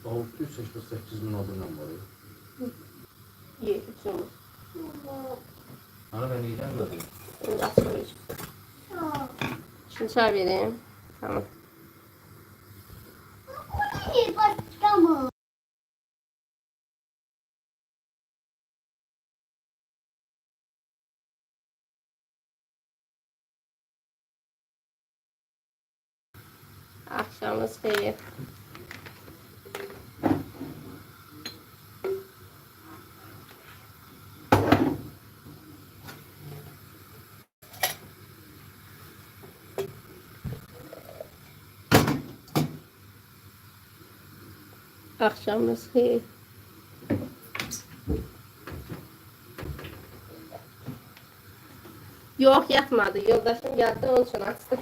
688 bin abunəm var. Yiyeceğim. Ana ben iyiden gördüm. Şimdi açmayacağım. Şimdi çay vereyim. Tamam. Başka mı? Akşamınız xeyir. Akşamınız xeyir. Yok, yatmadı. Yoldaşım geldi, onun için açtım.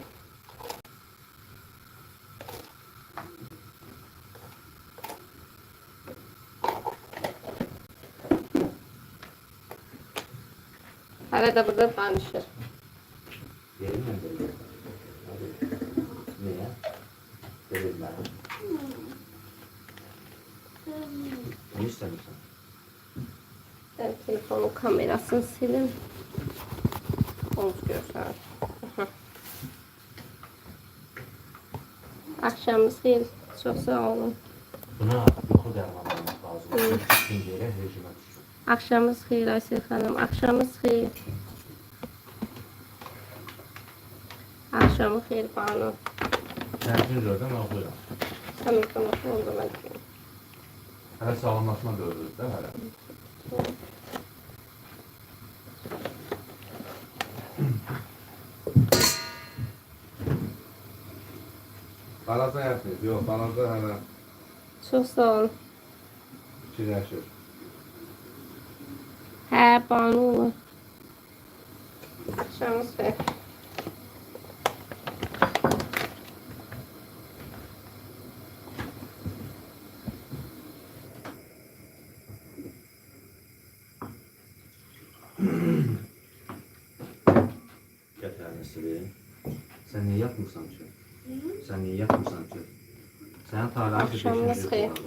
Hala da burada danışır. Yerim mi böyle? Niye? Verim ben. Ne istemişsin? Ben telefonun kamerasını sileyim. Konuşuyorsan. Akşamınız xeyir. Çok sağ olun. Buna yuxu dərmanlamaq lazım. İkinci yerə rejimə düşür. Akşamınız xeyir Aysel xanım. Akşamınız xeyir. Akşamı xeyir Banu. Sənkin gördüm, ağlayıram. Sen ortalıqda oldu belki. Hələ sağlamlaşma dövrüdür də hələ. Balaca yatmıyor. Yox, balaca hələ Çok sağ olun. fikirləşir. Hə, Banu olur. Akşamınız xeyir. Gətirəni sileyim. Sən niyə yatmırsan ki? Sən niyə yatmırsan ki? Sənin talihin Akşamınız xeyir.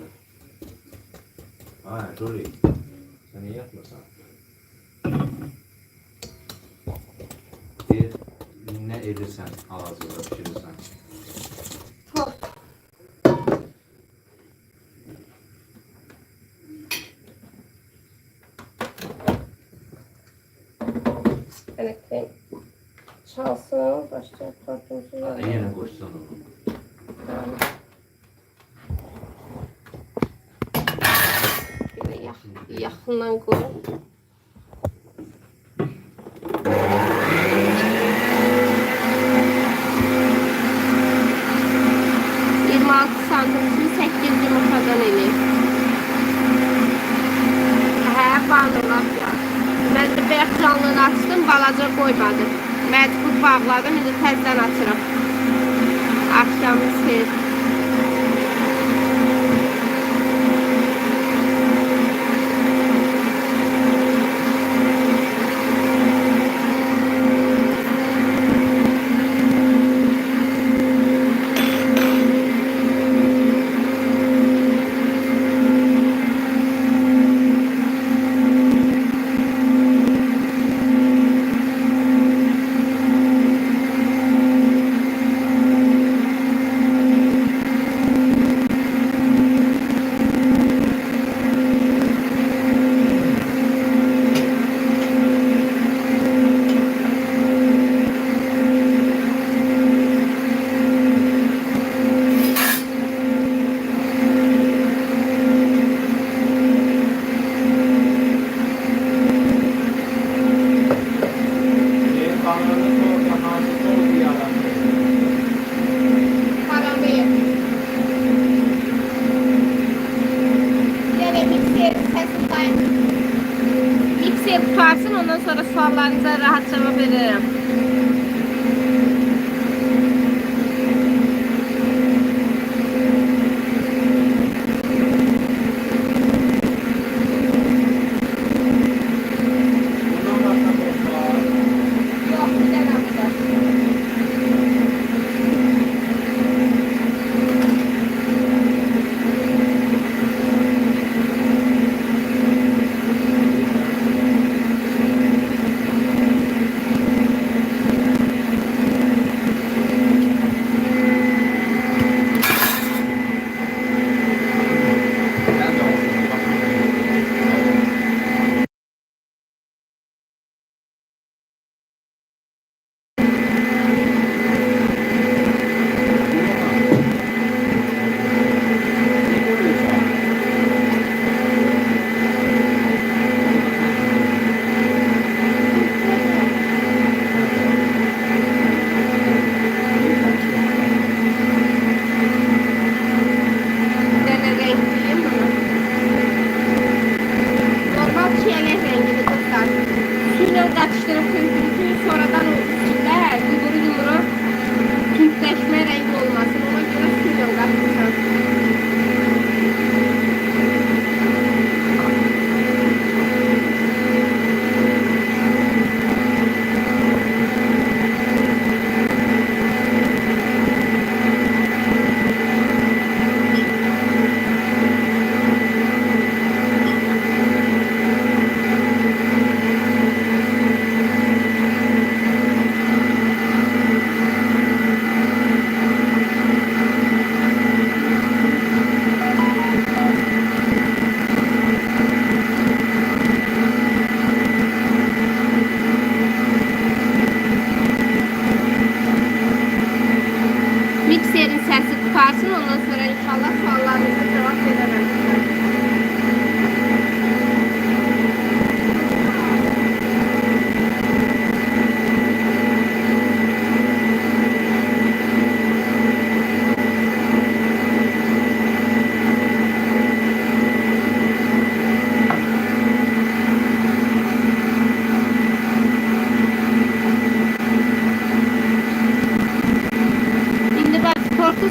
Ay, Jory. Sən niyə yatmırsan? Bir, nə edirsən hal-hazırda fikirlisən? Elektriğim çalsın. Başka korkuncu yok. Yenə qoşsan onu. Bir de yaxından koyun. Santim 8 yumurtadan eləyim. Hə, bağlılar ya. Mən də bəyək canlını açdım, balaca qoymadım. Məcbur bağladım, indi təzdən açıram. Akşamınız xeyir. Televizin səsi tutarsın, ondan sonra inşallah suallarınıza cevap verərəm.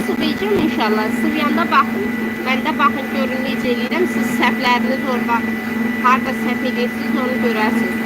Sıvayacağım inşallah. Sıvayanda baxın. Mən də baxın görün necə eləyirəm. Siz səhvləriniz orada harda səhv edirsiniz onu görərsiniz.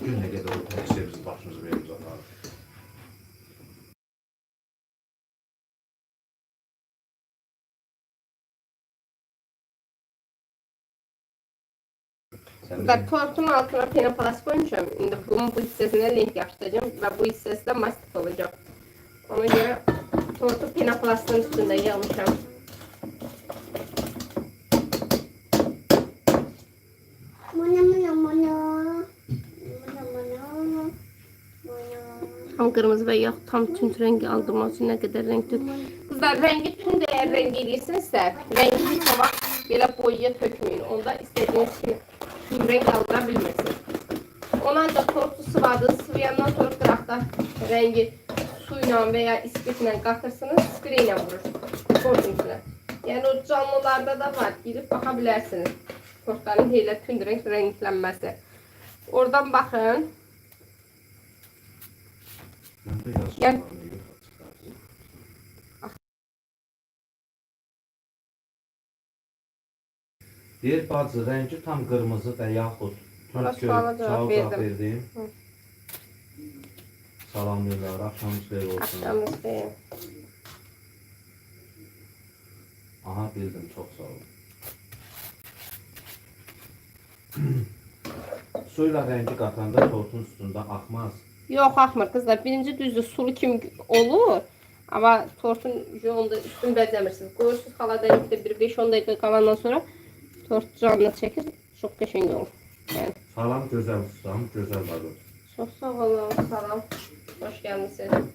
Günle kadar o tekstilimizi başımıza veririz onları. Burada tortun altına penoplast koymuşam. İndi bunun bu hissesine lent yapıştıracağım ve bu hissesi de mastik olacak. Ona göre tortu penoplastın üstünde yağmışam. Tam kırmızı ve yağ tam tünd rengi aldırmak için ne kadar renk dök. Kızlar rengi tünd eğer rengi eləyirsinizsə, rengi bir sabah belə boyaya tökməyin. Onda istediğiniz kimi tüm renk aldıra bilmirsiniz. Onu ancak tortu sıvadınız. Sıvayandan sonra qıraqda rengi suyla veya ispirtlə qatırsınız, spreylə vurur tortun içine. Yani o canlılarda da var. Girip baxa bilərsiniz. Tortların elə tünd renklənməsi. Oradan baxın. Gel. Deyir bacı rengi tam kırmızı və yaxud tünd Suala cavab verdim. Salamlayırlar, axşamınız xeyir olsun. Axşamınız xeyir. Aha bildim, çok sağ olun. Suyla rengi qatanda tortun üstündə axmaz. Yox, axmır kızlar. Birinci düzdür sulu kimi olur. Ama tortun yolunda üstün bəzəmirsiniz. Qoyursunuz xaladan bir 5-10 dəqiqə qalandan sonra tort canına çəkir. Çox qəşəng olur. Yəni. Salam gözəl ustam, gözəl badır. Çox sağ olun, salam. Hoş gəlmisiniz.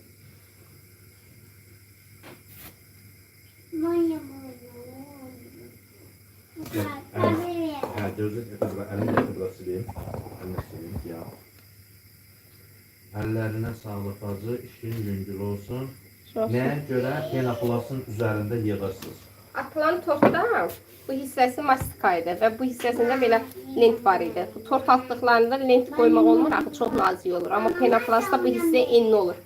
Hə, gözəl əlimlə biraz sileyim. Əlimlə sileyim, ya. Əllərinə sağlıq bacı, işin yüngül olsun. Nəyə görə penaplasın üzərində yığırsınız? Atılan tortda bu hissəsi mastika idi və bu hissəsində belə lent var idi. Bu tort atdıqlarında lent qoymaq olmur, axı çox nazik olur. Amma penoplastda bu hissə enli olur.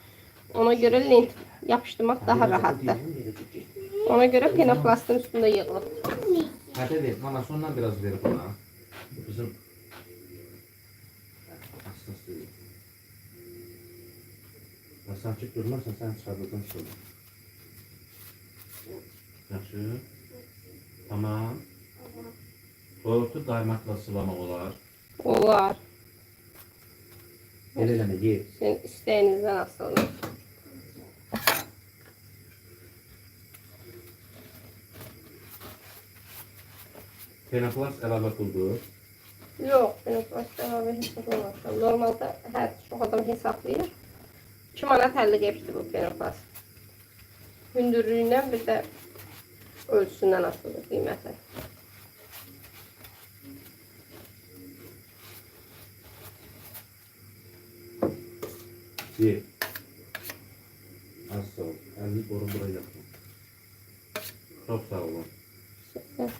Ona görə lent yapışdırmaq daha rahatdır. Ona görə penoplastın üstündə yığılır. Hədə ver, bana sondan biraz ver buna. Bizim hastasıyıq. Sanki durmazsan sən çıxardın şunu. Yaxşı. Tamam. Tortu qaymakla sılamaq olar. Olar. Elə eləmə, ye. Sizin istəyinizdən asılıdır. Penoplast əlavə qıldır. Yox, penoplast əlavə hesablamışam. Normalda hər çox adam hesablayır. 2 manat 50 qəpikdir bu penoplast. Hündürlüyündən bir də ölçüsündən asılıdır qiyməti. Ye. Az sağ ol. Əlini qorun bura yaxın. Çox sağ olun.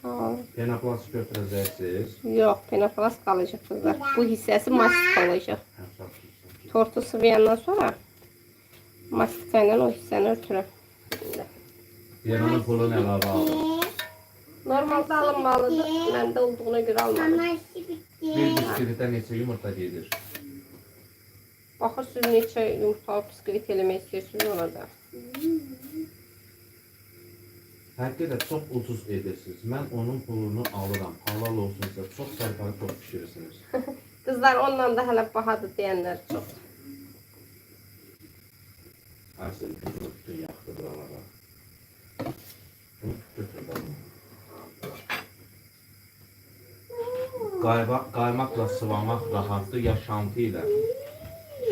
Sağ olun. Penoplast götürəcəksiniz. Yox, penoplast qalacaq qızlar. Bu hissəsi mastik olacaq. Həm sağ olun. Tortu sıvayandan sonra mastika ilə o hissəni örtürəm. Yemeğin pulunu əlavə alın. Normalde alınmalıdır. Məndə olduğuna görə almadım. Maması bitti. Bir bisküvitə neçə yumurta gedir? Baxırsınız neçə yumurtalı biskvit eləmək istəyirsiniz ona da. Həqiqətən də çox ucuz edirsiniz. Mən onun pulunu alıram. Halal olsun sizə. Çox sərfəli çox pişirirsiniz. Qızlar ondan da hələ bahadır deyənlər çox. Aysel bütün yaxdı buralara. Götür bakalım. Qaymakla sıvamaq rahatdır ya şantı ilə?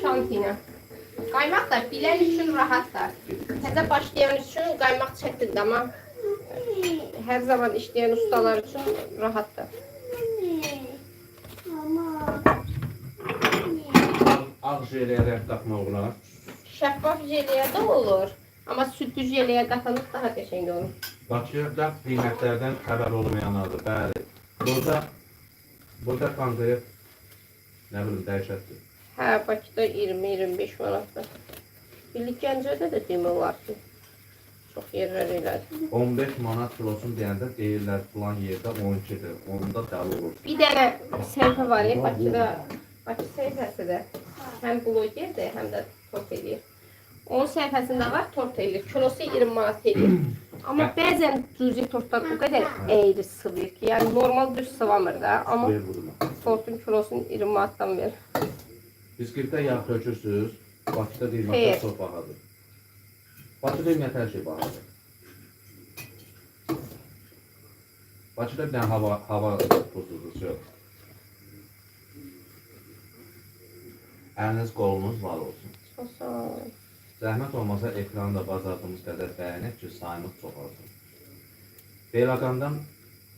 Şanti ilə. Qaymaq da bilən üçün rahatdır. Təzə başlayan üçün qaymaq çətindir, amma hər zaman işləyən ustalar üçün rahatdır. Mama. Ağ jeliyə rəng qatmaq olar. Şəffaf jeliyə də olur, amma südlü jeliyə qatılıb daha qəşəng olur. Bakıda qiymətlərdən xəbər olmayanlardır. Bəli. Burada konkret nə bilim dəhşətdir. Hə, Bakıda 20-25 manatdır. Birlik Gəncədə də demə olar ki, çox yerlər elədir. 15 manat kilosun deyəndə deyirlər filan yerdə 12-dir. Onda dəli olur. Bir dənə səhifə var ya, Bakıda, Bakı səhifəsi də həm blogerdir, həm də tort edir. Onun səhifəsində var, tort edir. Kilosu 20 manat edir. Amma bəzən cüzi tortlar o qədər əyri sıvıyır ki, yəni normal düz sıvamır da. Amma Ver vurma. tortun kilosunu 20 manatdan verir. Biskvitdə yağ tökürsünüz. Bakıda Xeyr. qiymətlər çox bahadır. Bakıda ümumiyyətlə hər şey bahadır. Bakıda bir dənə hava tuzludur, yox. Əliniz qolunuz var olsun. Çox sağ olun. Zəhmət olmasa ekranda bacardığımız qədər bəyənək ki, sayımız çoxalsın.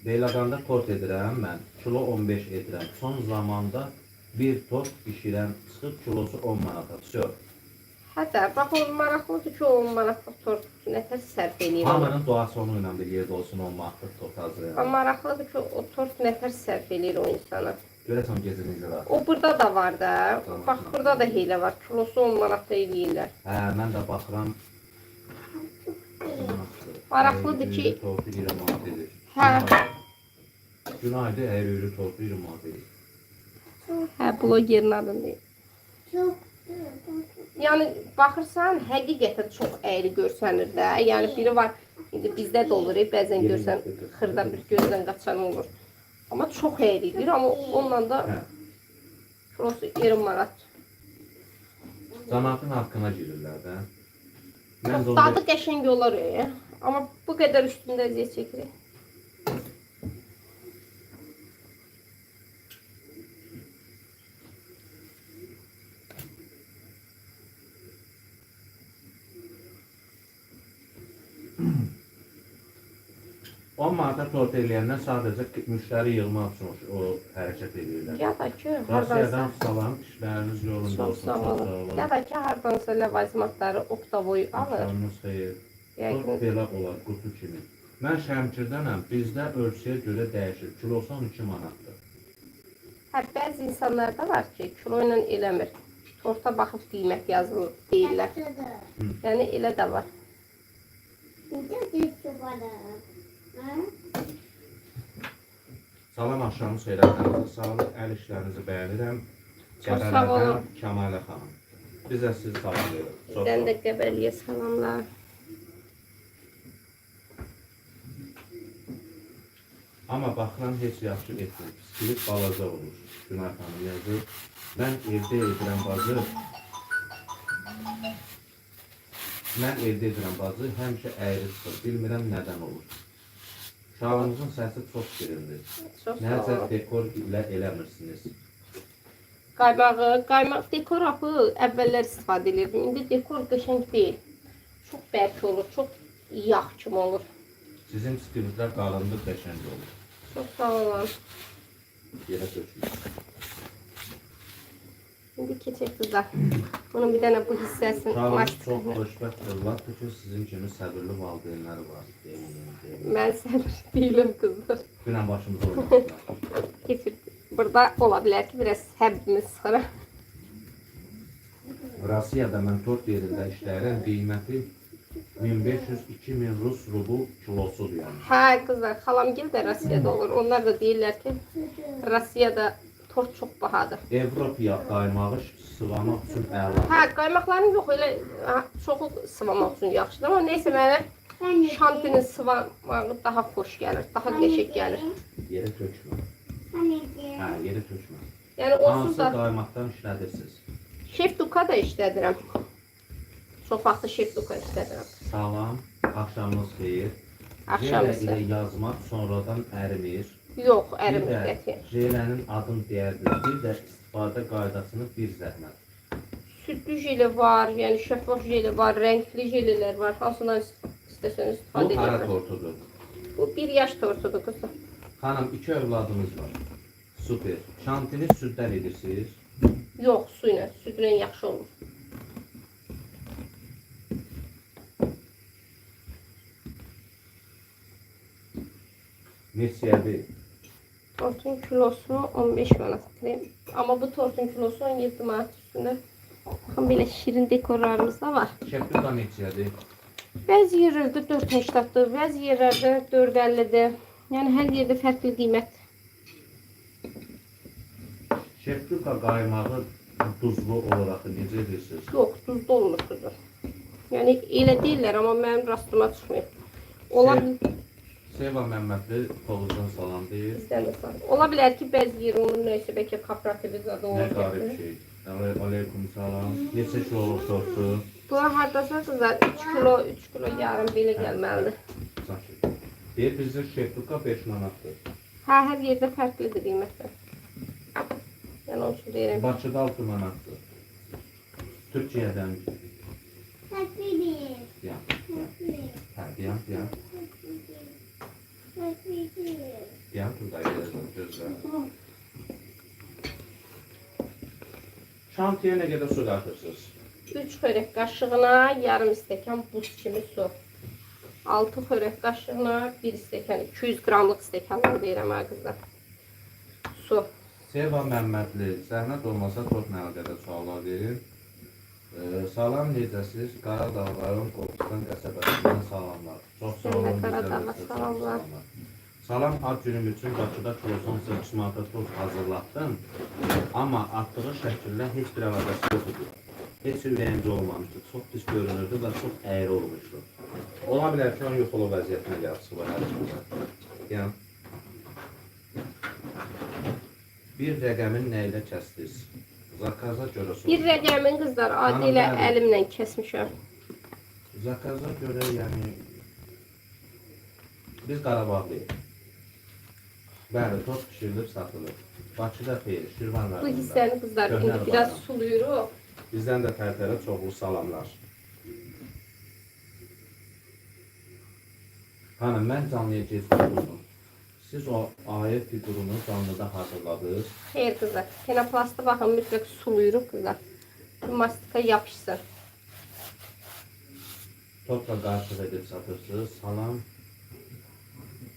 Beylaqanda tort edirəm mən, kilo 15 edirəm. Son zamanda bir tort bişirəm, çıxıb kilosu 10 manata düşür. Hətta, bax o maraqlıdır ki, o 10 manatlıq tort nətər sərf eləyir. Hamının duası onun ilə bir yerdə olsun, 10 manatlıq tort hazırlayalım. Maraqlıdır ki, o tort nətər sərf eləyir o insana. Görəsən gecə necə var? O burada da var da. Bax burada da hiylə var. Kilosu 10 manatda eləyirlər. Hə, mən də baxıram. Maraqlıdır ki... Tortu 20 manat edir. Hə, Günaydı, əyrili tortu 20 manat edir. hə, blogerin adını Çok. yəni baxırsan, həqiqətən çox əyri görsənir də. Yəni biri var, indi bizdə də olur, bəzən görsən xırda bir gözdən qaçan olur. Amma çox əyridir, amma onunla da Hə, kilosu 20 manat. cəmaatın haqqına girirlər də. Mən də Dadı qəşəng olar ya. Amma bu qədər üstündə əziyyət çəkirik. On manata tort eləyəndən sadəcə müştəri yığmaq üçün o hərəkət edirlər. Ya da ki, hardansa Rasiyadan salam, işləriniz yolunda çox olsun, sağ olun. Ya da ki, hardansa ləvazimatları oktavoy alır. Axşamınız xeyir. Tort Yəqin belə olar, qutu kimi. Mən Şəmkirdənəm, bizdə ölçüyə görə dəyişir. Kilosu 12 manatdır. hə, bəzi insanlarda var ki, kilo ilə eləmir. Torta baxıb qiymət yazılır deyirlər. Yəni elə də var. Salam axşamınız xeyir. Əlinizə sağlıq, əl işlərinizi bəyənirəm. Çox sağ olun. Qəbələdən Kəmalə xanım. Bizə sizi salam verir. Çox sağ Bizdən də olun. Qəbəliyə salamlar. Amma baxıram heç yaxşı etmir. Biskvit balaca olur. Günay xanım yazır. Mən evdə edirəm bacı. Həmişə əyri çıxır. Bilmirəm nədən olur. Uşağınızın səsi çox şirindir. Çox sağ Nəzər olun. dekor ilə eləmirsiniz. Qaymaq dekor apı əvvəllər istifadə edirdim. İndi dekor qəşəng deyil. Çox bərk olur, çox yağ kimi olur. Sizin biskvitlər qalındır, qəşəng olur. Çox sağ olun. Yerə tökülür. Şimdi keçək qızlar. Bunun bir dənə bu hissəsini Uşağınız çox mastiklə. xoşbəxt övladdır ki, sizin kimi səbirli valideynləri var. Deyin. Mən səbir deyiləm qızlar. Günən başımıza olmuşlar. Keçir. Burada ola bilər ki, biraz səbrimiz sıxır. Rusiyada mən tort yerində işləyirəm. Qiyməti 1500-2000 Rus rubl kilosudur yəni. Hə qızlar, xalamgil də Rusiyada olur. Onlar da deyirlər ki, Rusiyada tort çox bahadır. Avropaya qaymağı sıvamaq üçün əla. Hə, qaymaqların yox, elə çoxu sıvamaq üçün yaxşıdır. Amma neysə mənə şantinin sıvamağı daha xoş gəlir, daha qəşəng gəlir. Yerə tökmə. Hə, yerə tökmə. Yəni onsuz Hansı da qaymaqdan işlədirsiniz? şef duka da işlədirəm. Çox vaxtı şef duka işlədirəm. Salam, axşamınız xeyir. Axşam Jelə isə. ilə yazmaq sonradan ərimir. Yox, Bir ərimir də qətiyyən. jelənin adını deyərdiniz. Bir də istifadə qaydasını bir zəhmət. Südlü jeli var, yəni şəffaf jeli var, rəngli jelilər var. Hansından istəsəniz Bu istifadə hara edin. tortudur. Bu 1 yaş tortudur qızım. Xanım, 2 övladınız var. Super. Şantini süddən edirsiniz. Yox, su ilə, südlə yaxşı olur. Neçədir? Tortun kilosu 15 manatdır. Amma bu tortun kilosu 17 manat üstündə. Baxın, belə şirin dekorlarımız da var. Şəptuqa neçədir? Bəzi yerlərdə 4.80-dır, bəzi yerlərdə 4.50-dir. Yəni hər yerdə fərqli qiymət. Şəptuqa qaymağı duzlu olaraq necə edirsiniz? Yox, duzlu olmur qızım. Yəni elə deyirlər, amma mənim rastıma çıxmıyor. Ola bilər. Seva Məmmədli Tovuzdan salam deyir. Bizdən də sağ. Ola bilər ki, bəzi yer onun nəysə bəlkə kooperativi zadı Nə ola qarib bilər. şey. Aleyküm salam. Neçə kiloluk tortu? Bu hardasa qızlar 3 kilo, 3 kilo yarım belə gəlməlidir. Saçı. Deyir bizdə şəptuqa 5 manatdır. Hə, hər yerdə fərqlidir qiymətlər. Yəni onun üçün deyirəm. Bakıda 6 manatdır. Türkiyədən yan. Hə, yan. Yan burada gələcəm gözlə. Şantiyə nə qədər su qatırsınız? 3 xörək qaşığına yarım stəkan buz kimi su. 6 xörək qaşığına 1 stəkan, 200 qramlıq stəkandan deyirəm ha qızlar. Su. Seva Məmmədli, zəhmət olmasa tort nə qədər suallar verin. Salam necəsiz? Qaradağ rayon Qobustan qəsəbəsindən salamlar. Çox sağ olun. Qaradağ'a salamlar. Salam, ad günüm üçün Bakıda kilosu 18 manata tort hazırlatdım. Amma atdığı şəkillə heç bir əlaqəsi yoxdur. Heç ürəyimcə olmamışdı. Çox pis görünürdü və çox əyri olmuşdu. Ola bilər ki, onun yoxulu vəziyyətinə gəlsin var hər kimsə. Yəni, bir rəqəmin nə ilə kəsdiniz? Zakaza görə soruşuram. Bir rəqəmin qızlar adi ilə Hanım, bəli. əlimlə kəsmişəm. Zakaza görə, yəni, biz Qarabağlıyıq. Bəli, tort pişirilib satılır. Bakıda xeyir, Şirvan Bu rayonunda. hissəni qızlar Köhnə indi biraz Qarabağ. suluyuruq. Bizdən də tərtərə çoxlu salamlar. Hanım, mən canlıya keçdim. Siz o ayı figurunu canlıda hazırladınız. Xeyr qızlar. Penoplastı baxın mütləq suluyuruq qızlar. Bu mastika yapışsın. Tortla qarışıq edib satırsınız. Salam,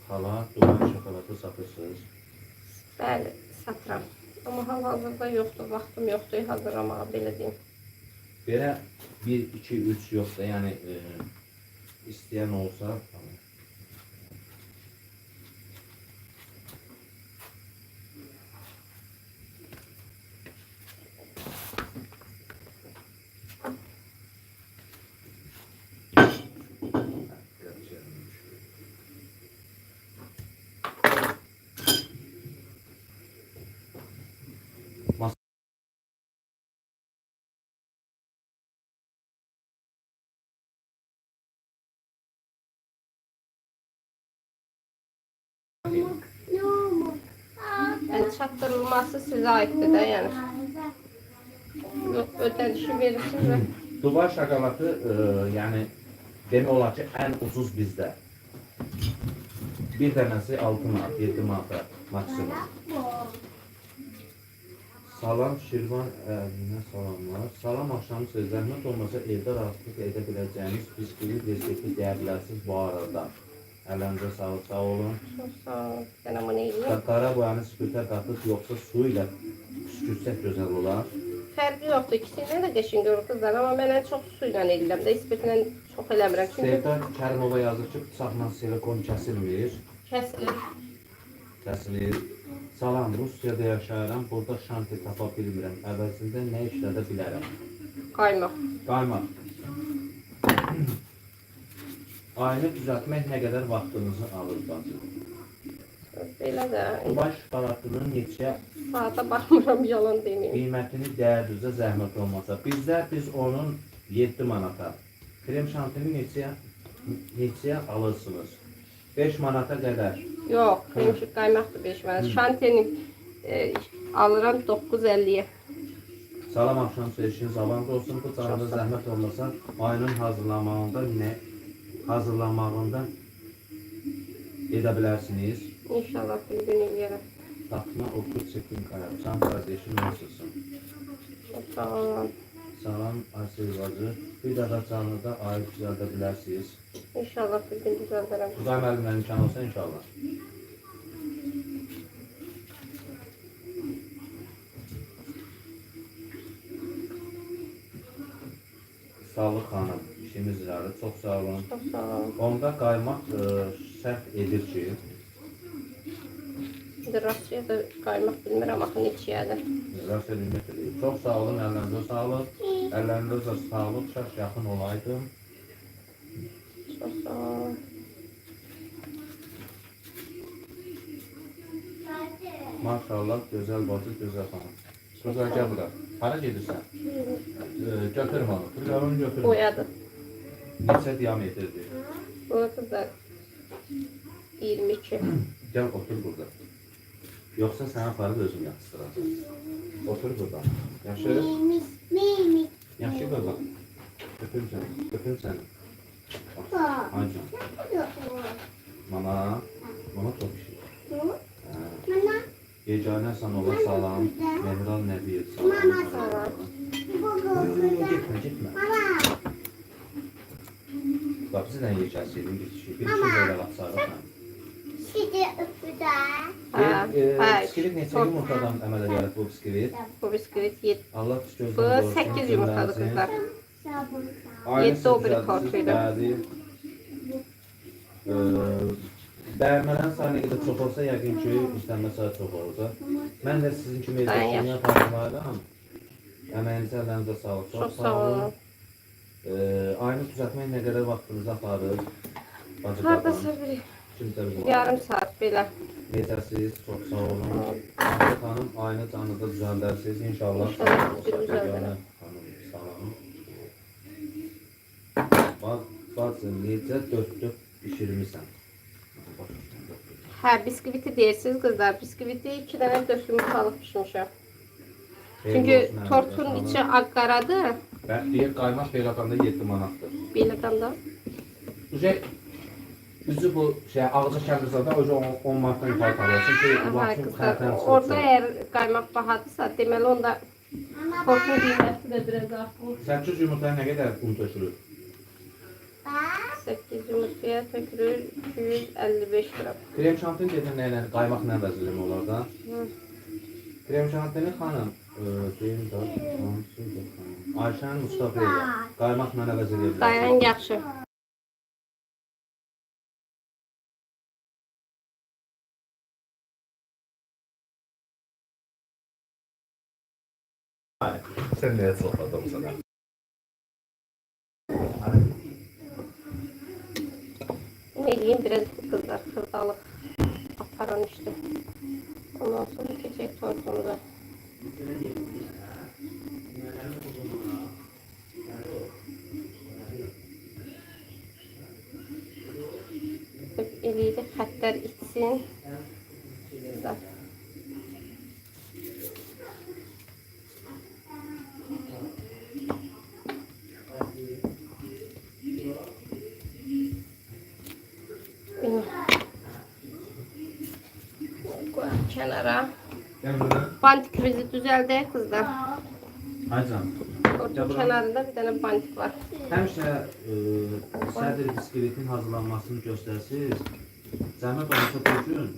xala, duman şokoladı satırsınız. Bəli, satıram. Amma hal-hazırda yoxdur, vaxtım yoxdur hazırlamağa, belə deyim. Belə 1, 2, 3 yoxdur, yəni istəyən olsa, tamam. Yəni çatdırılması sizə aiddir də, yəni. Yox, ödənişi verirsiniz və Dubai şokolatı, yəni demək olar ki, ən ucuz bizdə. Bir dənəsi 6 manat, 7 manata maksimum. Salam Şirvan əlinə salamlar. Salam axşamınız zəhmət olmasa evdə rahatlıq edə biləcəyiniz bisküvi resepti deyə bilərsiniz bu arada. Əllərinizə sağlıq, sağ olun. Çox sağ ol. Sənə bunu eləyəm. Qara boyanı spirtə qatıb yoxsa su ilə püskürsək gözəl olar. Fərqi yoxdur. İkisindən də qəşəng görür qızlar. Amma mən ən çox su ilə eləyirəm də. İspirtlə çox eləmirəm. Çünki Sevda Kərimova yazır ki, bıçaqla silikon kəsilmir. kəsilir. Kəsilir. Salam, Rusiyada yaşayıram, burada şanti tapa bilmirəm. Əvəzində nə işlədə bilərəm? Qaymaq. Qaymaq. Ayını düzəltmək nə qədər vaxtınızı alır bacım? Belə də. Baş baratının neçə Saata baxmıram, yalan deməyim. qiymətini dəyərdüzə zəhmət olmasa. Biz onun 7 manata. Krem şantini neçəyə alırsınız? 5 manata qədər. Yox, kremşik qaymaqdır 5 mənə. Şantini alıram 9.50-yə. Salam axşam söyleşiniz avans olsun. Bu canlı zəhmət olmasa ayının hazırlanmağında edə bilərsiniz. İnşallah bir gün eləyərəm. Fatma okur çekin qayaq. Can kardeşim nasılsın? Çox sağ olun. Salam Aysel bacı. Bir daha canlıda ayı düzəldə bilərsiniz. İnşallah bir gün düzəldərəm. Xuday müəllimlə imkan olsa inşallah. Sağlıq xanım, işimiz vardı. Çox sağ olun. Çox sağ olun. Onda qaymaq sərf edir ki, İndi Rusiyada qaymaq bilmirəm axı neçəyədir. rəsəl ümid edir. Çox sağ olun, əllərinizə sağlıq. Əllərinizə sağlıq, şəx yaxın olaydım. Çox sağ olun. Maşallah, gözəl bacı, gözəl xanım. Gözəl gəl bura. Hara gedirsən? Götürüm onu. Pullarını götürüm. Boyadı. Neçə diametrdir? Bu da 22. Gəl otur burada. Yoxsa sənə aparıb özüm yatıstıracam. Otur burada. Yaxşı? Mimi. Yaxşı baba. Öpüm səni. Öpüm səni. Aycan. Mama. Mama çok şey. Mama. Yeganə Sanova salam. Mehral Nəbiyev salam. Mama salam. Gitme. Mama. Bak bizden yiyeceğiz geçişi. Bir şey böyle lapsarla. Sizi öpüdü. Bisküvit neçə yumurtadan əmələ gəlib bu bisküvit? Bu bisküvit 7. Allah pis gözdən Bu qorusun. 8 yumurtalı kızlar. Aynı Yeddi o biri sizcədir, tortuyla. bəzi, bəyənmələrin sayı nə qədər çox olsa, yəqin ki, istənmə sayı çox olacaq. Mən də sizin kimi edəcəyini yaparım. Əməyinizə, əllərinizə sağlıq. Çox sağ olun. Ayını düzəltmək nə qədər vaxtınızı aparır? Bacı Hardasa qadın. bir Kimsə bizim yarım saat belə. Necəsiz? Çox sağ olun. Bacı xanım, ayını canlıda düzəldərsiniz. İnşallah. İnşallah bir düzəldərəm. Salam. Bacı, necə dörtlük bişirmişsən? Hə, biskviti deyirsiniz qızlar. Biskviti 2 dənə 4 yumurtalıq bişirmişəm. Çünki tortun içi ağqaradır. Ben bir qaymaq beylaqanda 7 manatdır. Beylaqanda. Üzü bu ağca kəndizada özü 10 manatdan yuxarı qalır. Çünki Hə, lakin qızlar. xərtən Orada əgər qaymaq bahadırsa, deməli onda tortun qiyməti də biraz artır. 800 yumurtaya nə qədər un tökülür? 8 yumurtaya tökülür 255 qram. Krem şantini dedin nə ilə? Qaymaq nə vəzirimi olar da? Krem şantini xanım, deyim də, Ayşən Mustafayeva, qaymaq mənə vəzir edir. Dayan yaxşı. Sən nəyə soxladın sənə? Ne diyeyim biraz kızlar kırdalık aparan işte. Ondan sonra keçecek tortumuza. Eliyle xətlər içsin. Güzel. Koy kenara. Gəl bura. bantik bizi düzəldək qızlar. Aycan. Orta kənarında bir dənə bantik var. Həmişə sədr biskvitin hazırlanmasını göstərsiniz. Zəhmət olmasa bu gün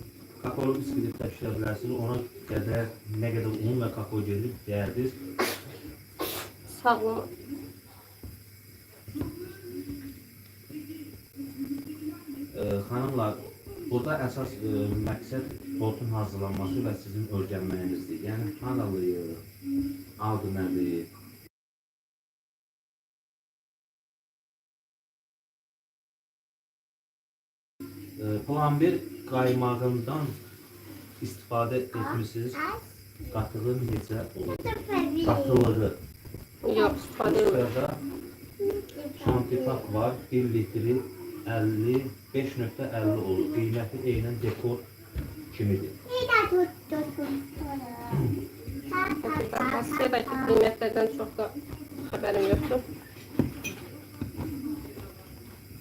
kakaolu biskvit təşkil edilərsiniz. Ona qədər nə qədər un və kakao gedir deyərdiniz. Sağ olun. Xanımlar, burada əsas məqsəd tortun hazırlanması və sizin öyrənməyinizdir. Yəni, haralıyıq, adı nədir? Plan 1 qaymağından istifadə etmişsiniz. Qatığı necə olur? Qatılığı. Yox, istifadə edir. Sırada şantipak var. 1 litri 50, 5.50 olur. Qiyməti eynən dekor kimidir. Asya'daki qiymətlərdən çox da xəbərim yoxdur.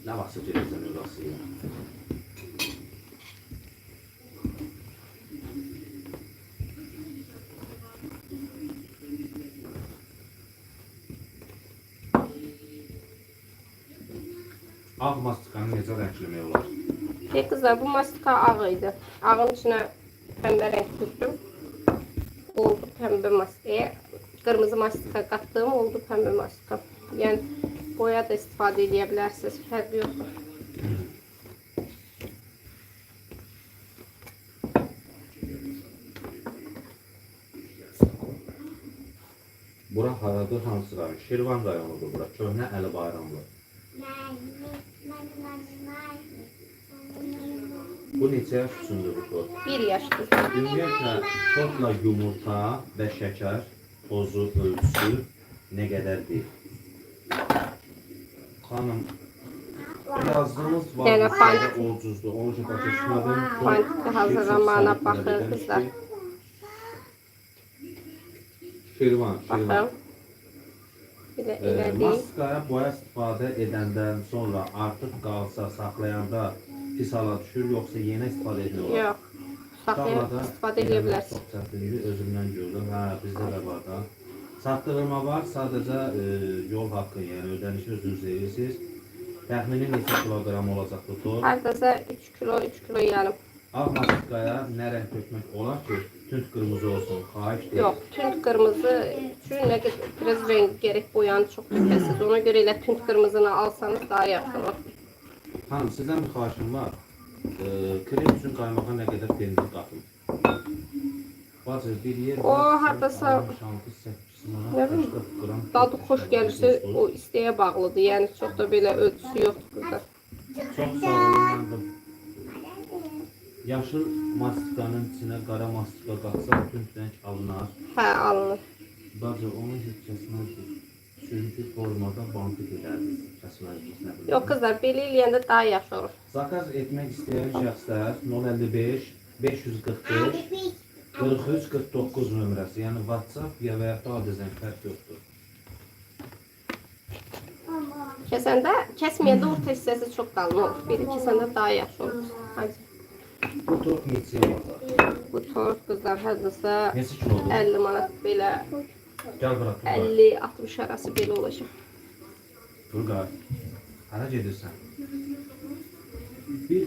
Nə vaxtsa gedəcəm orasıya. Ağ mastikanı necə rəngləmək olar? Qızlar, bu mastika ağ idi. Ağın içinə pəmbə rəng tutdum. Oldu pəmbə mastikaya. Qırmızı mastika qatdım, oldu pəmbə mastika. Yəni, boya da istifadə edə bilərsiniz. Fərqi yoxdur. Bura haradır, hansı rayon? Şirvan rayonudur bura. Köhnə Əli Bayramlı. Bu neçə yaş üçündür bu tort? 1 yaşdır. Ümumiyyətlə, tortla yumurta və şəkər tozu ölçüsü nə qədərdir? Xanım, yazdığınız var Yəni, mı? Ucuzdur. Onu ki, başa çıxmadım. Fantika hazırlanmağına baxır qızlar. Şirvan, Şirvan. Baxın. Bir də elədik. Maskaya boya istifadə edəndən sonra artıq qalsa, saxlayanda pis hala düşür, yoxsa yenə istifadə edilir olar? Yox. Saxlayıb istifadə edə bilərsiniz. Çox çətindir, özümdən gördüm. Hə, bizdə də var da. Satdırılma var, sadəcə yol haqqı, yəni ödənişi özünüz verirsiniz. Təxmini neçə kiloqram olacaq bu tort? Hardasa 3 kilo yarım. Ağ maskaya nə rəng tökmək olar ki, tünd qırmızı olsun, xahiş deyil. Yox, tünd qırmızı üçün nə qədər biraz rəng gərək boyanı çox tükəsiz. Ona görə elə tünd qırmızını alsanız daha yaxşı olur. Hanım, sizdən bir xahişim var. Krem üçün qaymağa nə qədər pendir qatın. Bacı, bir yer O, hardasa nə bilim, dadı xoş gəlirsə o isteğə bağlıdır. Yəni çox da belə ölçüsü yoxdur burada. Çox sağ olun. Yaşıl mastikanın içinə qara mastika qatsa tünd rəng alınar. Hə, alınır. Bacı, onu heç kəsməzdir. Çünki formada bantik edərdiniz. Kəsməzdiniz, nə bilim. Yox qızlar, belə eləyəndə daha yaxşı olur. Zakaz etmək istəyən şəxslər 055 545 43 49 nömrəsi, yəni WhatsApp ya və ya da adresen fərq yoxdur. Kəsəndə, kəsməyəndə orta hissəsi çox qalın olur. Biri kəsəndə daha yaxşı olur. Hadi. Bu tort neçə olacaq? Bu tort qızlar hardasa Neçə kilodur? 50 manat belə, Gəl bırak. 50-60 arası belə olacaq. Turqay, hara gedirsən? Bir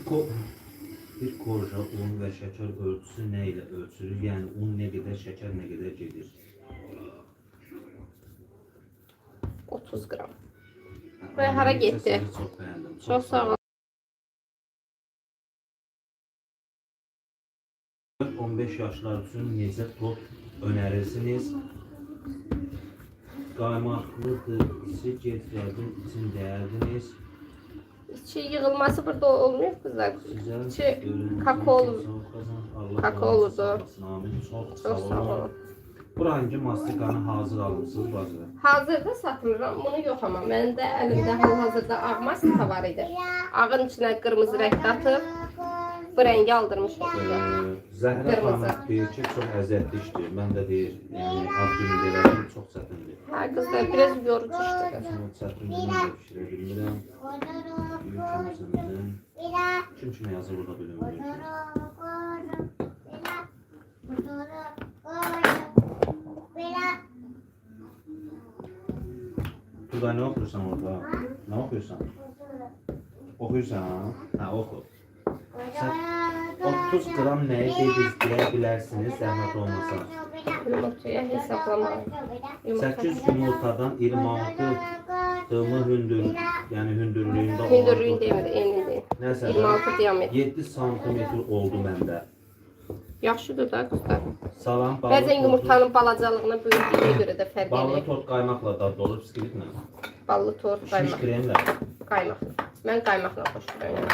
korja un və şəkər ölçüsü nə ilə ölçülür? Yəni un nə qədər, şəkər nə qədər gedir? 30 qram. Və hara getdi? Çox bəyəndim. Çox sağ olun. 15 yaşlar üçün necə tort önərirsiniz? Qaymaqlıdır, içi getirərdin, için dəyərdiniz. İçi yığılması burada olmuyor kızlar. İçi kakaoludur. Çok sağ olun. Buranki mastikanı hazır almışsınız bacı. Hazırda satmıram. Bunu yox ama. Məndə əlimdə hal-hazırda ağ mastika var idi. Ağın içinə qırmızı rəng qatıb bu rəngi aldırmışım burada. Zəhrə xanım deyir ki, çox əziyyətli işdir. Mən də deyir, yəni ad günü deyirəm, çox çətindir. Hə qızlar, biraz yorucu işdir. Çox çətindir, mən də pişirə bilmirəm. Kim kimə yazır burada bilmirəm. Böyle. Tugay, ne okursan orada? Ne okuyorsan? Okursan ha? Ha, oku. Sen 30 gram neye diyebilirsiniz zahmet olmasa? Yumurtaya hesaplamayın. 8 yumurtadan 26 tığımı yani hündürlüğünde Hündürlüğün demir, enli Neyse, 26 diametr. 7 santimetr oldu məndə. Yaxşıdır da qızlar. Salam, Bəzən yumurtanın balacalığına, böyüklüyünə görə də fərq ballı eləyir. tort qaymaqla dadlı olur, biskvitlə. Ballı tort, Şiş qaymaq. kremlə. Qaymaq. Mən qaymaqla xoşlayıram.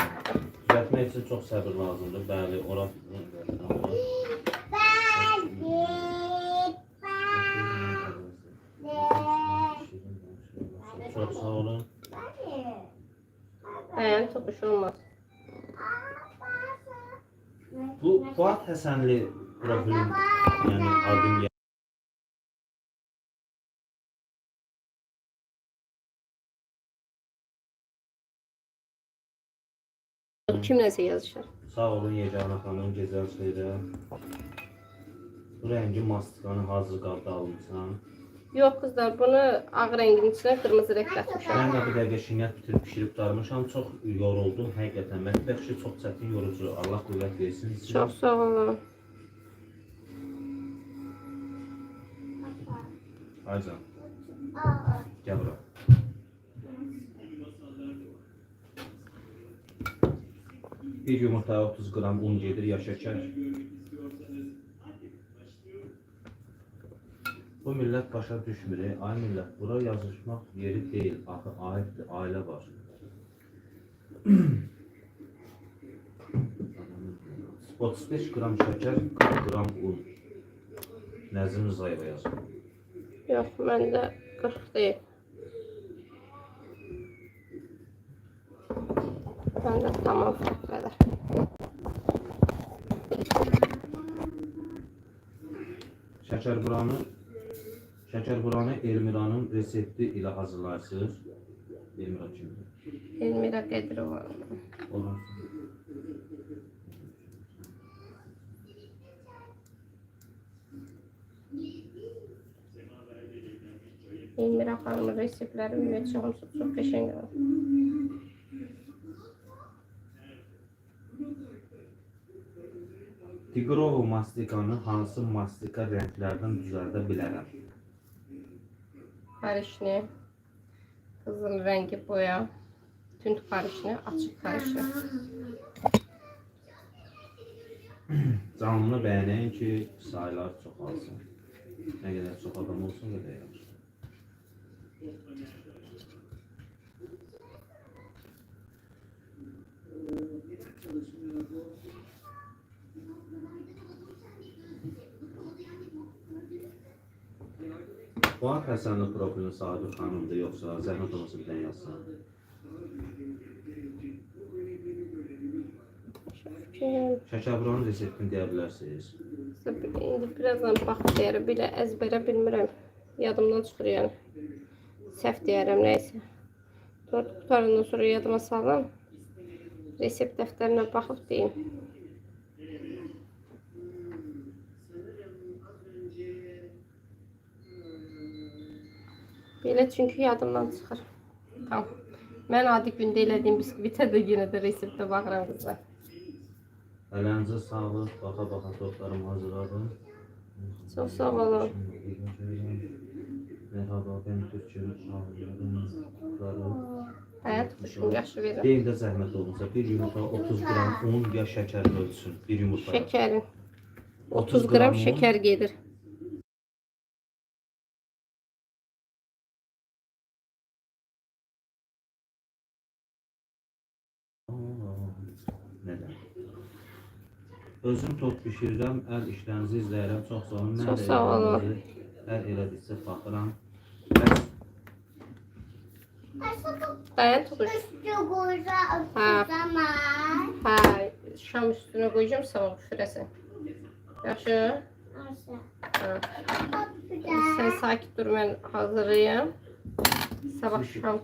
Düzəltmək üçün çox səbir lazımdır. Bəli, ora. Çox sağ olun. Topuş olmaz. Bu Fuat Həsənli profilin, yəni adım Kim nəsə yazışır? Sağ olun Yeganə xanım, gözəl şeydə. Bu rəngi mastikanı hazır qabda almışsan. Yox qızlar, bunu ağ rəngin içinə qırmızı rəng qatmışam. Mən də bir dəqiqə şinyət bitirib pişirib darmışam. Çox yoruldum həqiqətən. Mətbəx işi çox çətin, yorucu. Allah qüvvət versin. Çox sağ olun. Aycan, gəl bura. Bir yumurtaya 30 gram un gedir ya şeker. Bu millət başa düşmür. Ay millət, bura yazışmaq yeri deyil. Axı aiddir, ailə var. 35 gram şeker, 40 gram un. Nəzim Rızayeva yazır. Yox, məndə 40 deyil. Məndə tamam fərqlədir. Şəkər buranı Elmiranın resepti ilə hazırlarsınız. Elmira kimdir? Elmira Qədirova. Olur. Elmira xanımın reseptləri ümumiyyətcə hamısı çox qəşəng olur. Tigrovo mastikanı hansı mastika rənglərdən düzəldə bilərəm? Karışını, qızıl rəngi boya, tünd karışını, açıq karışı. Canını bəyənəyin ki, sayılar çoxalsın. Nə qədər çox adam olsun, o qədər yaxşı. Fuat Həsənli profilin Sadiq xanımdır, yoxsa zəhmət olmasa bir dənə yazsın. Şəkərburanın reseptini deyə bilərsiniz. İndi birazdan baxıb deyərəm, belə əzbərə bilmirəm. Yadımdan çıxır yəni. Səhv deyərəm, neysə. Tort qutarandan sonra yadıma salım. Resept dəftərinə baxıb deyim. Belə çünki yadımdan çıxır. Tamam. Mən adi gündə elədiyim biskvitə də yenə də reseptə baxıram qızlar. Ələnizə sağlıq, baxa-baxa tortlarımı hazırladım. Çox sağ olun. Merhaba, ben Türkçe'nin ağırlarım. Tutuşum yaxşı verir. Deyim də zəhmət olunsa, bir yumurta 30 gram un ya şəkər ölçsün. Bir yumurta. Şəkərin. 30 gram şəkər gedir. Nədən? Özüm tort bişirirəm, əl işlərinizi izləyirəm. Çox sağ olun. Çox sağ olun. Hər elədiksə baxıram. Dayan tutuş. Ha, şam üstüne koyacağım sabah pişiresin. Yaxşı. Sen sakit dur, ben hazırlayayım. Sabah şam.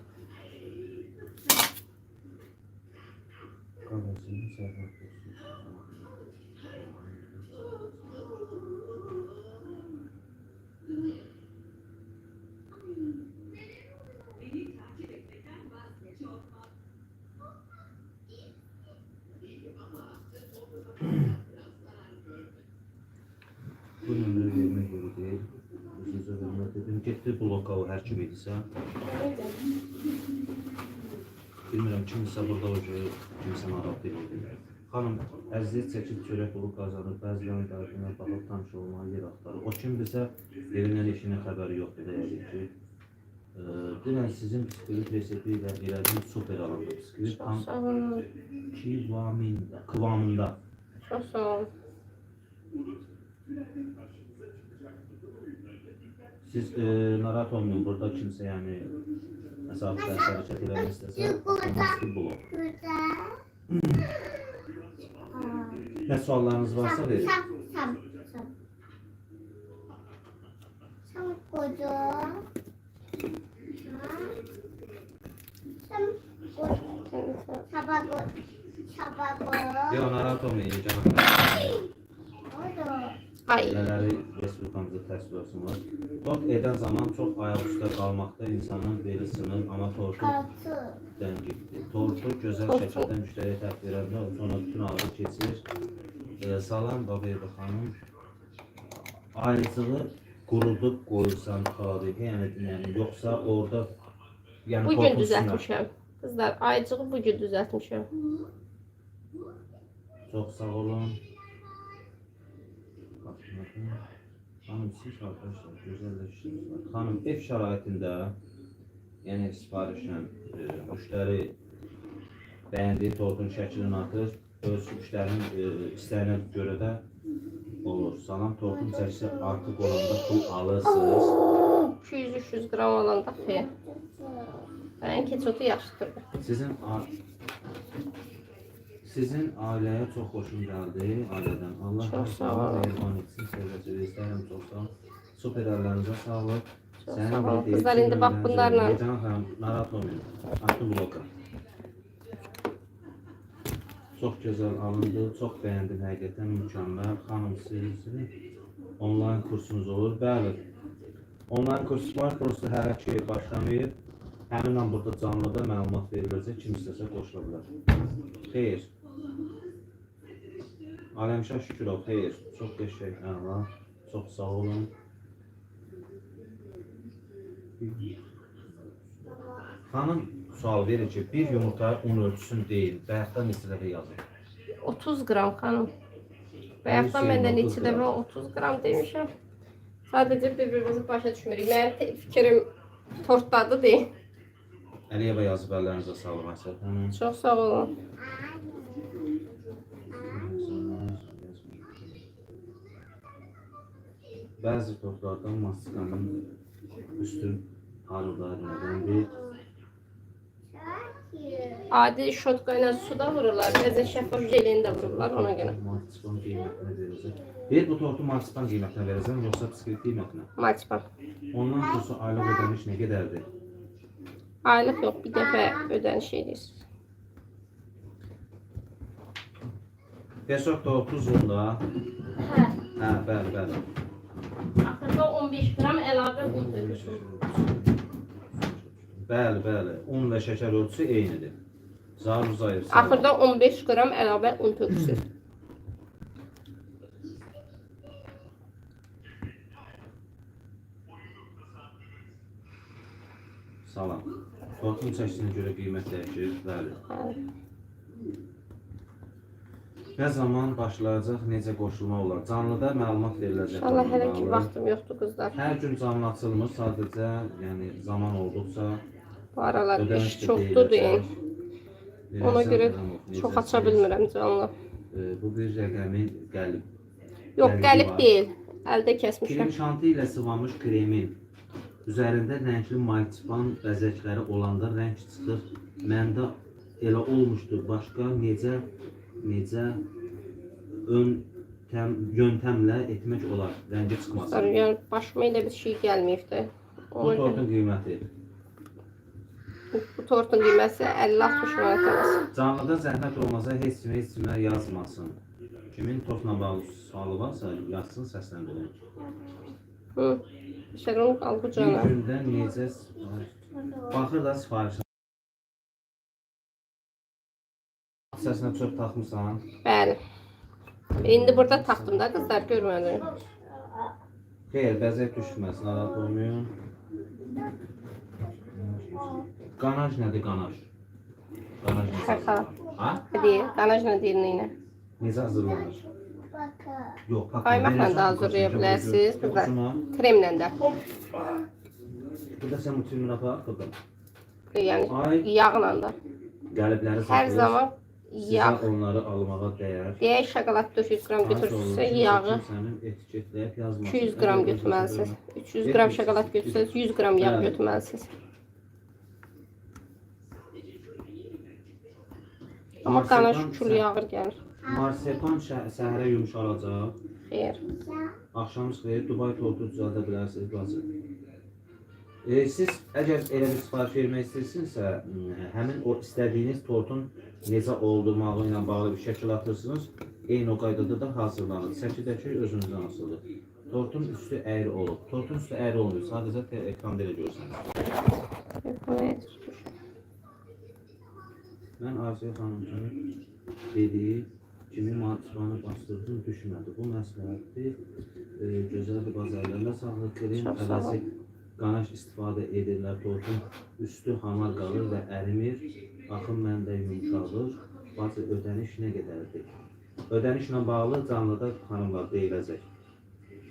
getdi bloka o hər kim idisə. Bilmirəm kimsə burada o cür kimsə narahat edir. Xanım, əziyyət çəkib çörək pulu qazanır, bəzilərinin tərəfindən baxıb tanış olmağa yer axtarır. O kimdirsə, evindən işinin xəbəri yoxdur da yəqin ki. Dünən sizin biskvit resepti ilə elədiyim super alındı. Biskvit tam kıvamında. Çox sağ olun. Siz narahat olmayın, burada kimsə yəni məsafə hərəkət eləmək istəsə, maski blok. Burada. Nə suallarınız varsa verin. Sam. Sam koca. Sam koca. Sabago. Yox, narahat olmayın, canım. Orada. Ay. Nələri respublikamızda təsvir olsunlar. Tort edən zaman çox ayaq üstə qalmaqda insanın beli sınır, amma tortu Kartı. dəngikdir. Tortu gözəl şəkildə müştəriyə təhvil verəndə sonra bütün ağrı keçir. Salam Babəyeva xanım. Ayrıcığı qurudub qoyursan tarixi, yəni yoxsa orada yəni Bugün qorxusunlar. düzəltmişəm. Qızlar, aycığı bugün düzəltmişəm. Çox sağ olun. Xanım, siz arkadaşlar gözəlləşdiniz. Xanım, ev şəraitində, yəni sifarişlə müştəri bəyəndiyi tortun şəklini atır, öz müştərinin istəyinə görə də olur. Salam, tortun çəkisi artıq olanda pul alırsınız. 200-300 qram olanda xeyr. Mən keçotu yaxşıdır. Sizin ailəyə çox xoşum gəldi, ailədən. Allah Çox sağ olun. Mehriban etsin, sevəcək, istəyirəm çox sağ olun. Super əllərinizə sağlıq. Çox sağ olun. Qızlar, indi bax bunlarla. Necən xanım, narahat olmayın. Açdım bloka. Çox gözəl alındı, çox bəyəndim həqiqətən, mükəmməl. Xanım, sizin onlayn kursunuz olur. Bəli, onlayn kurs var, kursu hələ ki başlamayıb. Həmin an burada canlıda məlumat veriləcək, kim istəsə qoşula bilər. Xeyr. Aləmşah Şükürov, xeyr. Çox qəşəng, əla. Çox sağ olun. Xanım sual verir ki, bir yumurta un ölçüsün deyil, bayaqda neçə dəfə yazır? 30 qram xanım. Bayaqdan məndə neçə dəfə 30 qram demişəm. Sadəcə bir-birimizi başa düşmürük. Mənim fikrim tortdadır deyil. Əliyeva yazıb əllərinizə sağlıq, Əsət Hanım. Çox sağ olun. Bəzi tortlardan mastikanın üstün ayrılarındandır. Adi şotka ilə suda vururlar, bəzən şəffaf jelini də vururlar ona görə. Marsipan qiymətinə verəcək. Bir bu tortu marsipan qiymətinə verəcəm, yoxsa biskvit qiymətinə? Marsipan. Ondan kursu aylıq ödəniş nə qədərdir? Aylıq yox, bir dəfə ödəniş edirsiniz. Desok da 30 unda. Hə, bəli. Axırda 15 qram əlavə un tökürsünüz. Bəli. Un və şəkər ölçüsü eynidir. Zahir Uzayır. Axırda 15 qram əlavə un tökürsünüz. Salam. Tortun çəkisinə görə qiymət dəyişir. Bəli. Nə zaman başlayacaq, necə qoşulma olar? Canlıda məlumat veriləcək. İnşallah hələ ki vaxtım yoxdur qızlar. Hər gün canlı açılmır, sadəcə yəni zaman olduqca Bu aralar ödəniş iş də çoxdur deyiləcək. deyin. Ona görə çox aça bilmirəm canlı. Bu bir rəqəmi qəlib. Yox, qəlib deyil. Əldə kəsmişəm. Krem şanti ilə sıvanmış kremin üzərində rəngli marsipan bəzəkləri olanda rəng çıxır. Məndə elə olmuşdu. Başqa necə yöntemlə etmək olar, rəngi çıxmasın. Yəni başıma elə bir şey gəlməyibdi. Bu tortun qiyməti. Bu tortun qiyməti 50-60 manat arası. Canlıda zəhmət olmasa heç kimə yazmasın. Kimin tortla bağlı sualı varsa yazsın, səsləndirin. Şərin al bu cana. Bir gündə necə baxır da sifariş. Səsinə çöp taxmısan? Bəli. İndi burada taxdım da qızlar görmədim. Xeyr, bəzək düşməsin, narahat olmayın. Qanaj nədir qanaj? Qanaj necə Şaka. hazırlanır? Ha? Hadi, qanajla deyirnəyinə. Necə hazırlanır? Bakın. Yox, paqa. Qaymaqla da hazırlaya bilərsiniz. Qızlar, kremlə də. Burada sən mutimini apardın. Yəni Ay. yağla da. Qəlibləri Hər saxlayır. zaman yağ. Sizə onları almağa dəyər. Deyək şokolad 400 qram götürürsünüzsə yağı Sənin etiketləyib yazmasın. 200 qram götürməlisiniz. 300 qram şokolad götürsəz 100 qram yağ götürməlisiniz. Amma qanaj kül yağır gəlir. Marsepan səhərə yumşalacaq. Xeyr. Axşam xeyir Dubai tortu düzəldə bilərsiniz bacı. Siz əgər elə bir sifariş vermək istəyirsinizsə, həmin o istədiyiniz tortun necə olmağı ilə bağlı bir şəkil atırsınız. Eyni o qaydada da hazırlanır. Şəkildəki özünüzdən asılıdır. Tortun üstü əyri olub. Tortun üstü əyri olmuyor. Sadəcə ekranda elə görürsünüz. Mən Asiyə xanım dediyi kimi marsipanı bastırdım, düşmədi. Bu məsləhətdir. Gözəl bir bazarlarla sağlıq krem, əvəzi qanaj istifadə edirlər. Tortun üstü hamar qalır və ərimir. Axın məndə yumuşalır. Bazı ödəniş nə qədərdir? Ödənişlə bağlı canlıda xanımlar deyiləcək.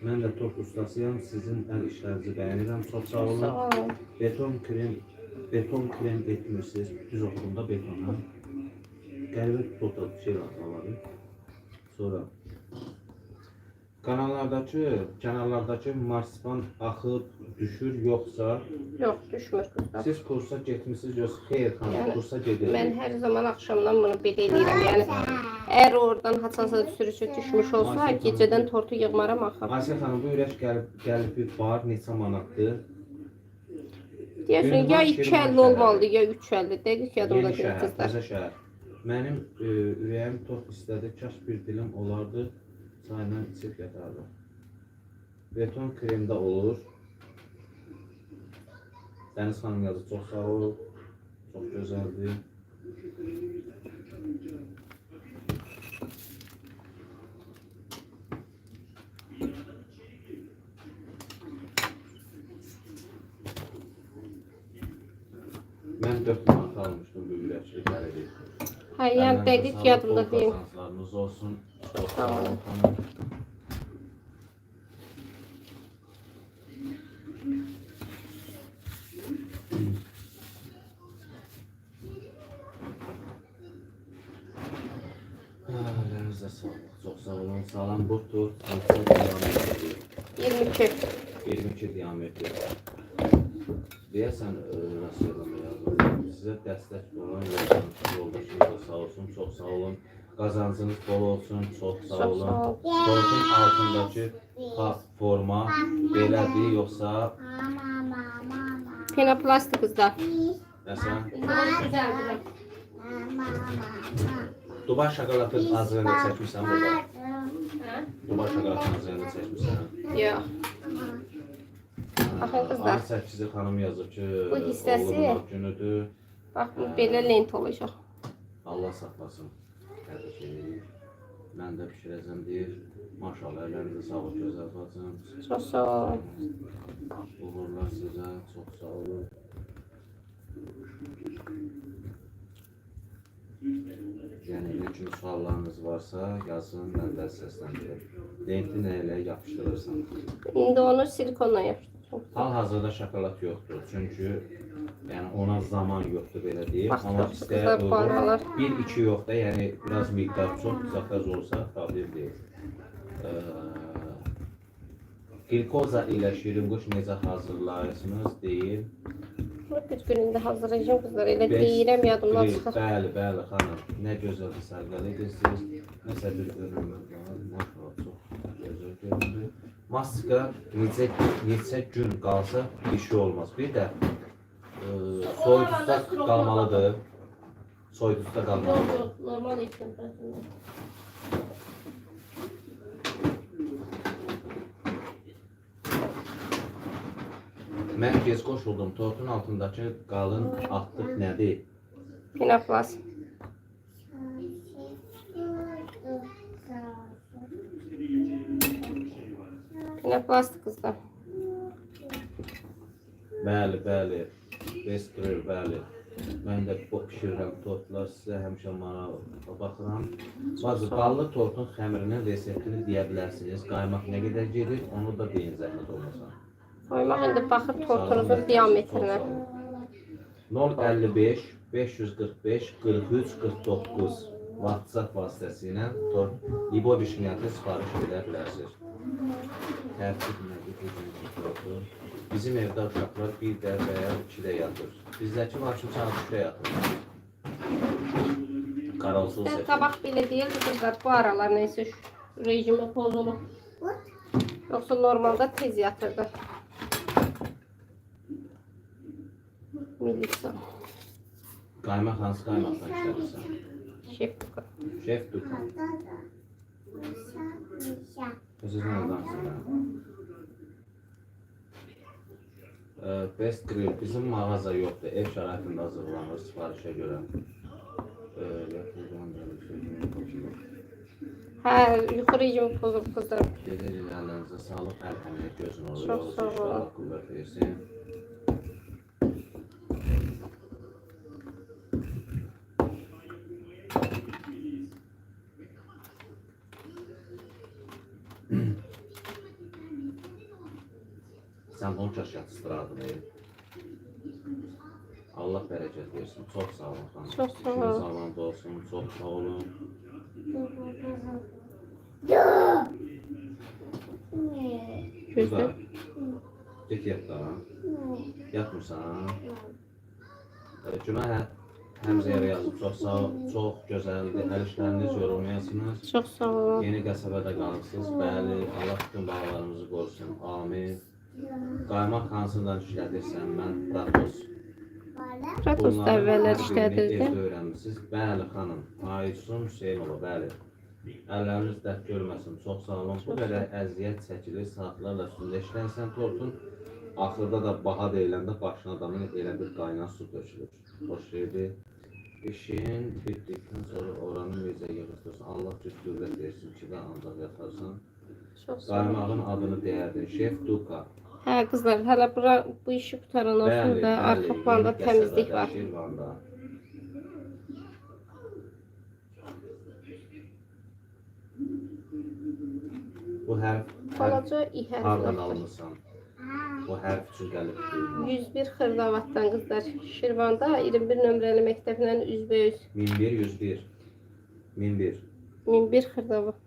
Mən də tort ustasıyam. Sizin əl işlərinizi bəyənirəm. Çox sağ olun. Beton krem etmirsiniz. Düz oxumda betona. Qəribə torta şey lazım. Sonra kənarlardakı marsipan axıb düşür yoxsa Yox, düşmür qızlar. siz kursa getmisiniz yoxsa xeyr xanım kursa gedir. Mən hər zaman axşamdan bunu belə eləyirəm. Yəni əgər oradan haçansa sürücü düşmüş olsa, gecədən tortu yığmaram axır. Asiyə xanım bu ürək qəlbi var neçə manatdır? Deyəsən ya 2.50 olmalıdır, ya 3.50. Dəqiq yadımda Yeni deyil şəhər, qızlar. təzə şəhər. Mənim ürəyim tort istədi, kaş bir dilim olardı. Çayla içib yatardı. Beton kremdə olur. Dəniz xanım yazı çox sağ ol. Çox gözəldir. Mən 4 manat almışdım bu ürəkçilikləri. Hə, yəni dəqiq yadımda deyil. Qazanclarınız olsun. Çox Sağ sağ olun. olun. Əllərinizə sağlıq. Çox sağ olun. Salam budur. 22. 22 diametr. Deyəsən Rusiyada yazılır. Sizə dəstək olan yoldaşınız da sağ olsun. Çox sağ olun. Qazancınız bol olsun. Çox sağ Çox olun. sağ ol. Tortun altındakı forma belədir yoxsa Penoplastı qızlar. məsələn Gözəldir. Dubai şokoladın azlığını çəkmirsən burada. Hə? Dubai şokoladın azlığını çəkmirsən. Yox. Baxın qızlar. 8-i xanım yazır ki, Bu hissəsi- oğlumun ad günüdür. Bax bu belə lent olacaq. Allah saxlasın. Təbrik edirik. Mən də fikirləşəm deyir. Maşallah, əllərinizi sağ olun, gözəl bacım. Çox sağ ol. Uğurlar sizə, çox sağ olun. Yəni, ne kimi suallarınız varsa yazın, mən də səsləndirim. Lenti nə ilə yapışdırırsan? İndi onu silikonla yapışdıracağım. Hal-hazırda şokolad yoxdur, çünki yəni ona zaman yoxdur belə deyim. Vaxt Amma yoxdur, istəyər qızlar, formalar. olur. 1-2 yoxdur, yəni biraz miqdar çox, zakaz olsa problem deyil. Glikoza ilə şirinquş necə hazırlayırsınız deyil. Bir günündə hazırlayacağım qızlar. Elə deyirəm yadımdan çıxır. Bəli, bəli xanım. Nə gözəl sərgəli edirsiniz. Nəsə bir önümüz var. Maşallah, çox gözəl göründü. Maska neçə gün qalsa bir şey olmaz. Bir də soyududa qalmalıdır. Soyududa qalmalıdır. Normal temperaturda. Mən gec qoşuldum. Tortun altındakı qalın atlıq nədir? Penoplast. Penoplast qızlar. Bəli, bəli. Beskrir, bəli. Mən də pişirirəm tortlar, sizə həmişə maraqla baxıram. Bazı ballı tortun xəmirinin reseptini deyə bilərsiniz. Qaymaq nə qədər gedir, onu da deyin zəhmət olmasa. Qaymaq indi baxır tortunuzun diametrinə. 055 545 43 49 WhatsApp vasitəsilə tort İbo bişmiyyatı sifariş edə bilərsiniz. Tərtib nədir? Bizim evdə uşaqlar bir də və ya iki də yatır. Bizdəki var ki, saat 3-də yatır. Qaralsız Sən qabaq belə deyildi qızlar, bu aralar neysə rejimi pozulur. Yoxsa normalda tez yatırdı. Milisa. Qaymaq hansı qaymaqdan işlədirsən? Şef Duka. Şef Duka. Siz nədən? Best Grill bizim mağaza yoxdur. Ev şəraitində hazırlanır sifarişə görə. Hə, yuxarı rejimi pozulub qızlar. Gecəli əllərinizə sağlıq, hər həmiyyə gözün olur. Çox sağ olun. Allah qüvvət versin. Sən 10 yaş yatışdıradın. Allah bərəkət versin. Çox sağ olun. Xanım. Çox sağ olun. İşiniz aman olsun. Çox sağ olun. Gözlə. Get yat da. Yatmırsan. Cümə Həmzəyə yazıb. Çox sağ ol. Çox gözəldir. Hər işləriniz yorulmayasınız. Çox sağ olun. Yeni qəsəbədə qalırsınız. Bəli. Allah bütün bağlarımızı qorusun. Amin. Qaymaq hansından işlədirsən? Mən Pratos. Pratos da əvvəllər işlədirdi. Evdə öyrənmişsiniz. Bəli xanım. Aysun Hüseynova, bəli. Əlləriniz dərd görməsin. Çox sağ olun. Bu qədər əziyyət çəkilir. Saatlarla üstündə işlənsən tortun. Axırda da baha deyiləndə başına adamın elə bir qaynar su döşülür. Hoş şeydir. İşin bitdikdən sonra oranı necə yığışdırsan. Allah güc qüvvət versin ki də ancaq yatarsan. Çox sağ olun. Qaymağın adını deyərdin. Şef Duka. Hə qızlar, hələ bu işi qutarandan sonra da arxa planda təmizlik var. Şirvanda. Bu hərf Balaca i hardan hərfi. almışsan? Bu hərf üçün gəlib. 101 Xırdavatdan qızlar. Şirvanda 21 nömrəli məktəblə üzbəüz. 11, 101. 1001. 1001 Xırdavat.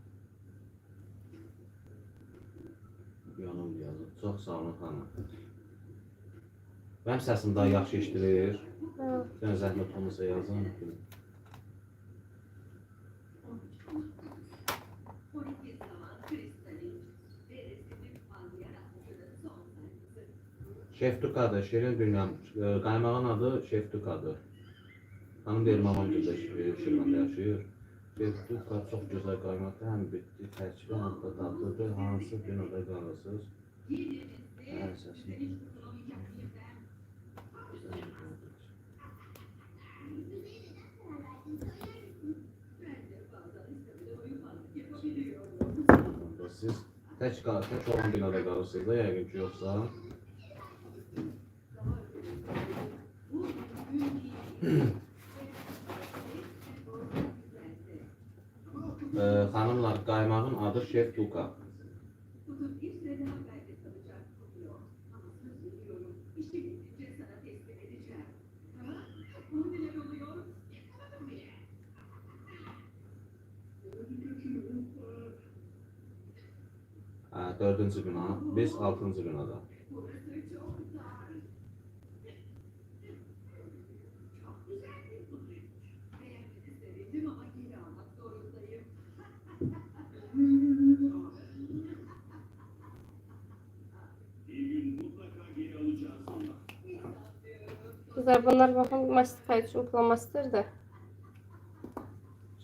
Yanım yazıb. Çox sağ olun xanım. Mənim səsim daha yaxşı eşidilir. Sən zəhmət olmasa yazın. Şef Dukadır, Şirin Dünyam. Qaymağın adı Şef Dukadır. Hanım deyir, mamam da Şirvanda yaşayır. Şef Duka çox gözəl qaymaqdır, həm bitdi, tərkibi həm də dadlıdır. Hansı gün orada qalırsınız? Hər səsin. Siz tək olan binada qalırsınız da, yəqin ki, yoxsa. Xanımlar, qaymağın adı Şef Duka. Dördüncü bina, biz 6-cı binada. Kızlar bunlar bakın mastifay üçün plamaster da.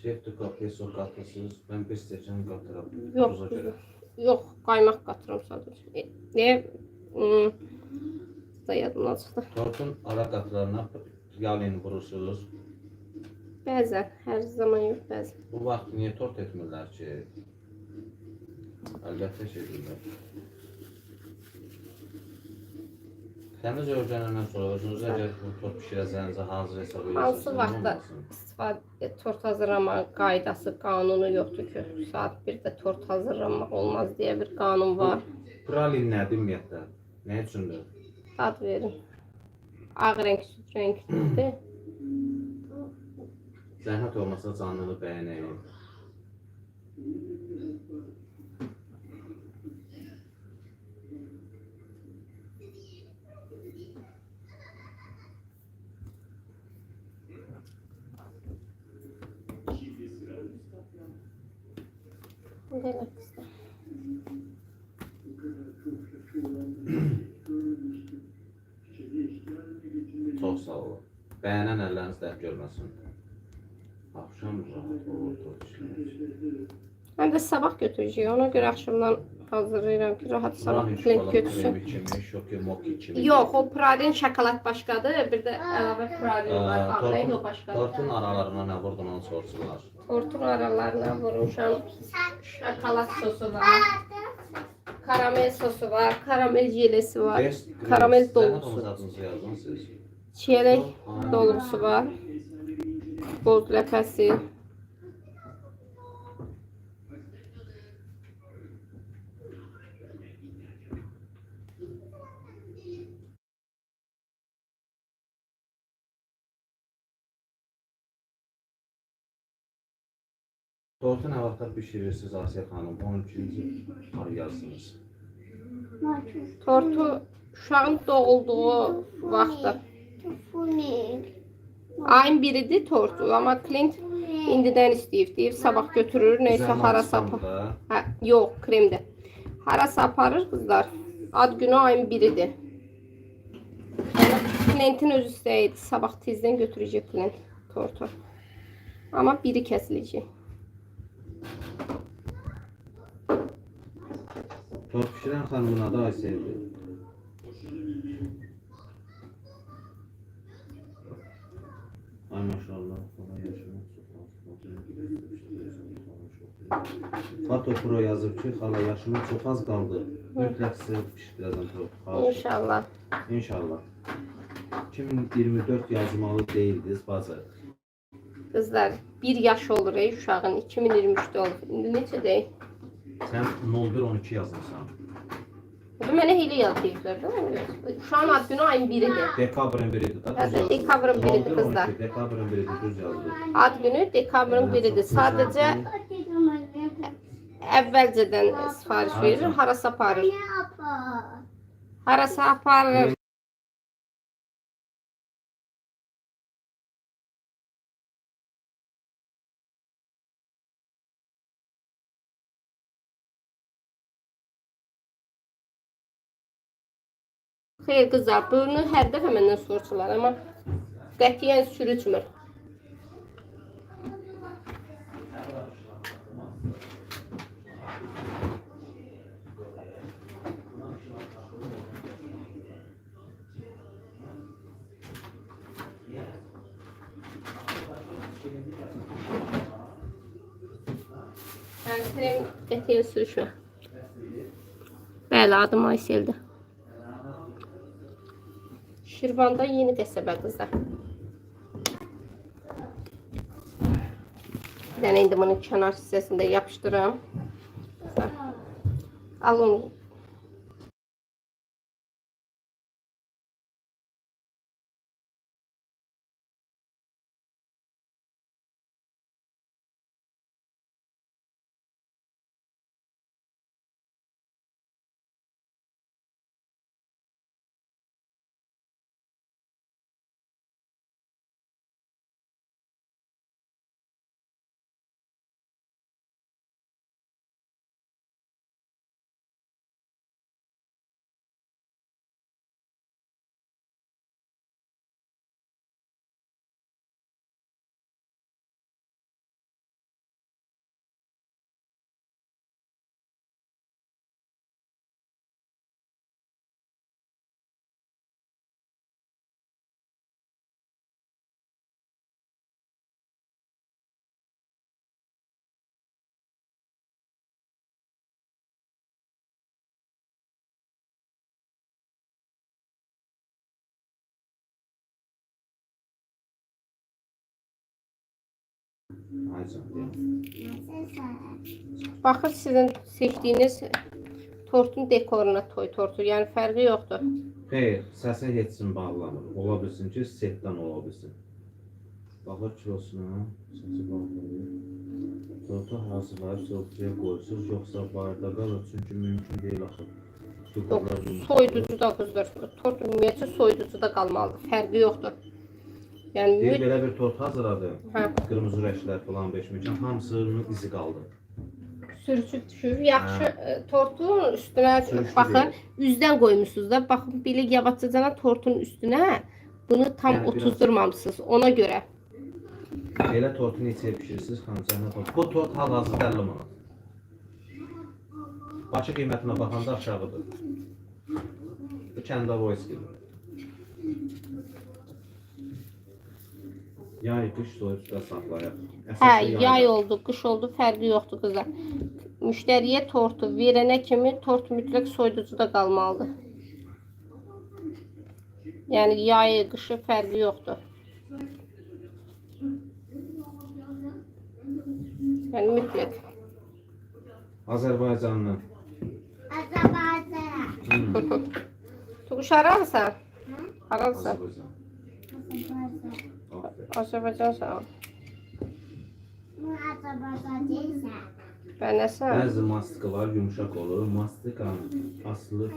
Şef Duka peso qatısınız, mən bir stəkan qatıram. Yox, yox, qaymaq qatıram sadəcə. Da yadımdan çıxdı. Tortun ara qatlarına yalini vurursunuz. Bəzən, hər zaman yox, bəzən. Bu vaxt niyə tort etmirlər ki? Əlbəttə şey edirlər. Təmiz öyrənəndən sonra özünüzə əgər bu tort bişirəcəyinizə hazır hesab Hansı edirsiniz, vaxtda istifadə tort hazırlama qaydası, qanunu yoxdur ki, saat 1-də tort hazırlamaq olmaz deyə bir qanun var. Pralin nədir ümumiyyətlə? Nə üçündür? Ad verin. Ağ rəng, süd rəngdir. Zəhmət olmasa canlını bəyənəyin. Belə qızlar. Çox sağ olun. Bəyənən əlləriniz dərd görməsin. Axşam rahat olur tort işləmək. Həm də sabah götürəcəyik. Ona görə axşamdan hazırlayıram ki, rahat sabah klient götürsün. Kremi kimi, şoki moki kimi. Yox, o pralin şokolad başqadır. Bir də əlavə pralin var. Ağ rəng o başqadır. Tortun aralarına nə vurdun onu sorsunlar. Tortun aralarına vurmuşam. Şokolad sosu var. Karamel sosu var. Karamel jelesi var. Karamel dolusu. Adınızı yazdınız siz. Çiyələk dolusu var. Boz ləpəsi. Tortu nə vaxtda bişirirsiniz Asiya xanım? 12-ci ay yazsınız. Tortu uşağın doğulduğu vaxtda. Ayın biridir tortu, amma klient indidən istəyib, deyir sabah götürür, neysə harasa aparır. Hə, yox, kremdə. Harasa aparır qızlar. Ad günü ayın biridir. Klientin öz istəyidir, sabah tezdən götürəcək klient tortu. Amma biri kəsiləcək. Tort pişirən xanımın adı Aysel. Ay maşallah. Fato Pro yazıb ki, xala yaşımız çox az qaldı. Mütləq sizə pişirəcəm tort. İnşallah. İnşallah. 2024 yazmalı deyildiniz bazı. Qızlar, 1 yaş olur ey uşağın, 2023'də olur. İndi neçə deyil? Sən 01-12 yazmışsan. Mənə heyli yazıyıblar da. Uşağın ad günü ayın biridir. Dekabrın 1-idir. Hətta dekabrın biridir qızlar. 01-12 Dekabrın 1-idir, düz yazdı. Ad günü dekabrın biridir. Sadəcə əvvəlcədən sifariş verir, harasa aparır. Harasa aparır. Xeyr qızlar, bunu hər dəfə məndən soruşurlar, amma qətiyyən sürütmür. Yəni krem qətiyyən sürüşmür. Bəli, adım Aysel'dir. Şirvanda yeni qəsəbə qızlar. Bir dənə indi bunun kənar hissəsində yapışdırım. Alın. Ay canım. Nasılsın? Baxın sizin seçdiyiniz tortun dekoruna toy tortu. Yəni fərqi yoxdur. Xeyr, səsə yetsin bağlanır. Ola bilsin ki, setdən ola bilsin. Baxır kilosuna, səsi bağlanır. Tortu hazırlayıb sofraya qoyursunuz, yoxsa barda qalır, çünki mümkün deyil axı. Yox, soyuducu da qızdır. Tort ümumiyyətcə soyuducu da qalmalıdır. Fərqi yoxdur. Yəni Deyir, belə bir tort hazırladım. Hə. Qırmızı rəşlər falan beşmişən, hamısının izi qaldı. sürücü düşür. Yaxşı tortun üstünə Sürüşdü baxın, üzdən qoymusunuz da. Baxın belə yavaşcana tortun üstünə bunu tam Yəni, biraz- otuzdurmamışsınız. Ona görə. Belə tortu neçəyə pişirirsiniz, xanım tort? Bu tort hal-hazırda 50 manat. Bakı qiymətinə baxanda aşağıdır. Bu kəndə voiskidir. Yay, qış soyuqda saxlayaq. Hə, yay oldu, qış oldu, fərqi yoxdur qızlar. Müştəriyə tortu verənə kimi tort mütləq soyuducuda qalmalıdır. Yəni yay, qışı fərqi yoxdur. Yəni mütləq. Azərbaycanlı. Azerbaycan. Tuğuş haralısan? Haralısan? Azərbaycan. Aferin. Azərbaycan sağ ol. Bu Azerbaycan değilse. Bənəsən? Bəzi mastikalar yumuşaq olur. Mastikanın aslı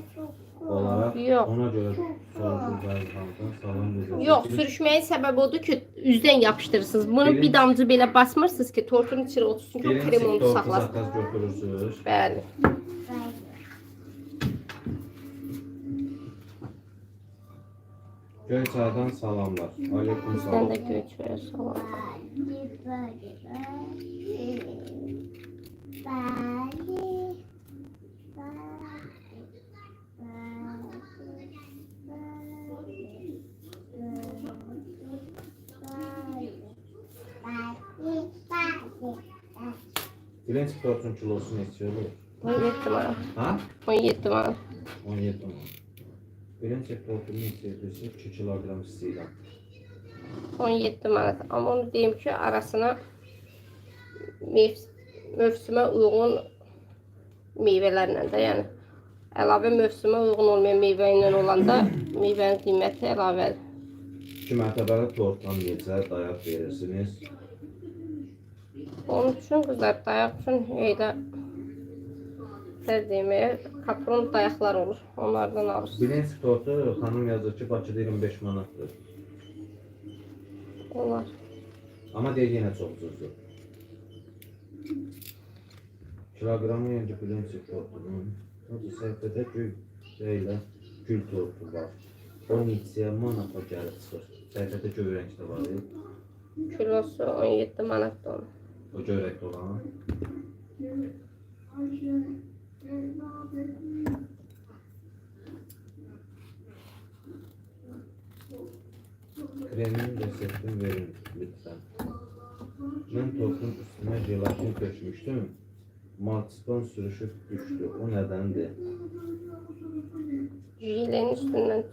olaraq Yox. ona görə soruşur bəzi halda salam verir. Yox, sürüşməyin səbəbi odur ki, üzdən yapışdırırsınız. Bunu bir damcı belə basmırsınız ki, tortun içine otursun ki, o krem onu tortu saxlasın. zakaz götürürsünüz. Bəli. Göyçaydan salamlar. Aleyküm Bizdən salam. də göçmüyor, salam. Bilenç tortun kilosu neçə olur? 17 manat. Ha? 17 manat. 17 manat. Bilenç tortunu neçə edirsin? 2 kilogram istəyirəm. 17 manat. Amma onu deyim ki, arasına mövsümə uyğun meyvələrlə də, yəni əlavə mövsümə uyğun olmayan meyvə ilə olanda meyvənin qiyməti əlavədir. 2 mərtəbəli tortdan necə dayaq verirsiniz? Onun üçün qızlar dayaq üçün elə deməyə kapron dayaqlar olur. Onlardan alırsınız. Bilenç tortu xanım yazır ki, Bakıda 25 manatdır. Onlar. Amma deyir yenə çox ucuzdur. Kilogramı yencə bilenç tortunun. Orada səhifədə gül tortu var. O neçəyə manata gəlib çıxır. Səhifədə göy rəngdə var. Kilosu 17 manatdır onun. O göy rəngdə olan. Kremin reseptini verin lütfen. Ben tortun üstüne jelatin dökmüştüm. Marsipan sürüşüp düştü. O nedendi? Jilenin üstündən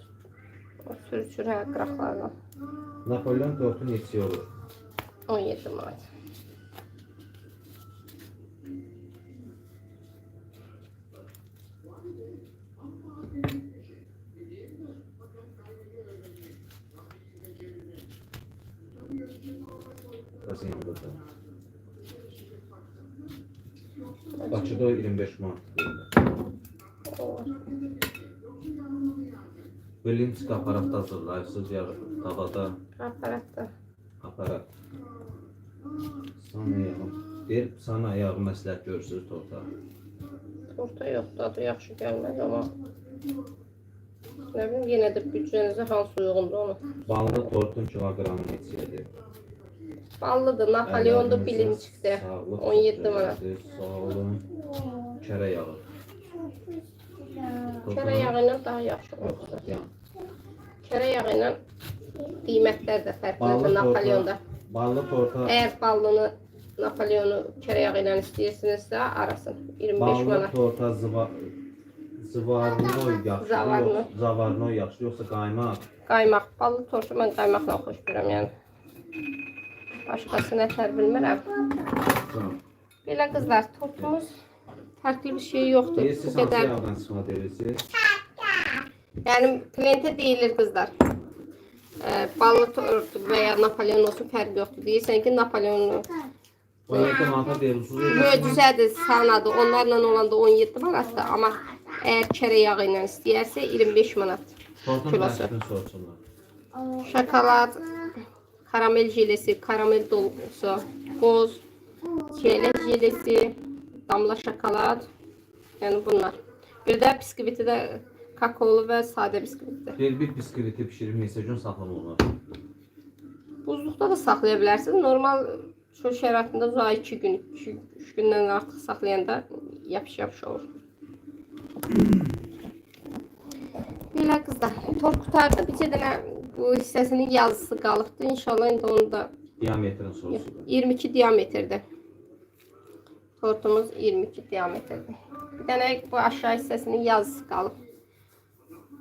sürüşür hə qıraqlarla. Napolyon tortu neçə olur? 17 manat. Nasıl yanında da? Bakıda o 25 manat. Olur. Bilinç aparatda hazırlayırsınız ya tavada Aparatda. aparat. Sana yağı. Bir sana yağı məsləhət görürsünüz torta. Torta yox, dadı yaxşı gəlməz amma nə bilim, yenə də büdcənizə hansı uyğundur onu. Ballı tortun kilogramı neçədir? Ballıdır, Napoleondur, bilinçikdir. 17 manat. Sağ olun. Kərə yağı. Kərə yağı ilə daha yaxşı olur. Kərə yağı ilə qiymətlər də fərqlidir Napoleonda. Ballı torta. Əgər ballını, Napoleonu kərə yağı ilə istəyirsinizsə, arasın. 25 Ballı manat. torta zıvarnoy yaxşı, Zavarno. zavarnoy yaxşı, yoxsa qaymaq? Qaymaq, ballı tortu mən qaymaqla xoş görürəm, yəni. Başqası nətər bilmirəm. Tamam. Belə qızlar, tortumuz fərqli bir şey yoxdur. Siz Bu hansı qədər. yağdan istifadə edirsiniz? Yəni plente deyilir qızlar. Ballı tort və ya Napolyon olsun fərqi yoxdur. Deyirsən ki, Napolyonlu O yakın manata deyirsiniz. möcüzədir, sanadı. Onlarla olanda 17 manatdır. Amma əgər kərə yağı ilə istəyərsə 25 manat. Tortun Kilosu. tərkibini sorsunlar. Şokolad, karamel jelesi, karamel dolgusu, qoz, çeyrək jelesi, damla şokolad. Yəni bunlar. Bir də biskviti də kakaolu və sadə biskvitdir. Bir biskviti pişirib neçə gün saxlama olar? Buzluqda da saxlaya bilərsiniz. Normal çöl şəraitində uzağa 2 gün, 3 gündən artıq saxlayanda yapış-yapış olur. Belə qızlar, tort qutarda bir dənə bu hissəsinin yazısı qalıbdı. İnşallah indi onu da Diametrin sorsunlar. 22 diametrdir. Tortumuz 22 diametrdir. Bir dənə bu aşağı hissəsinin yazısı qalıb.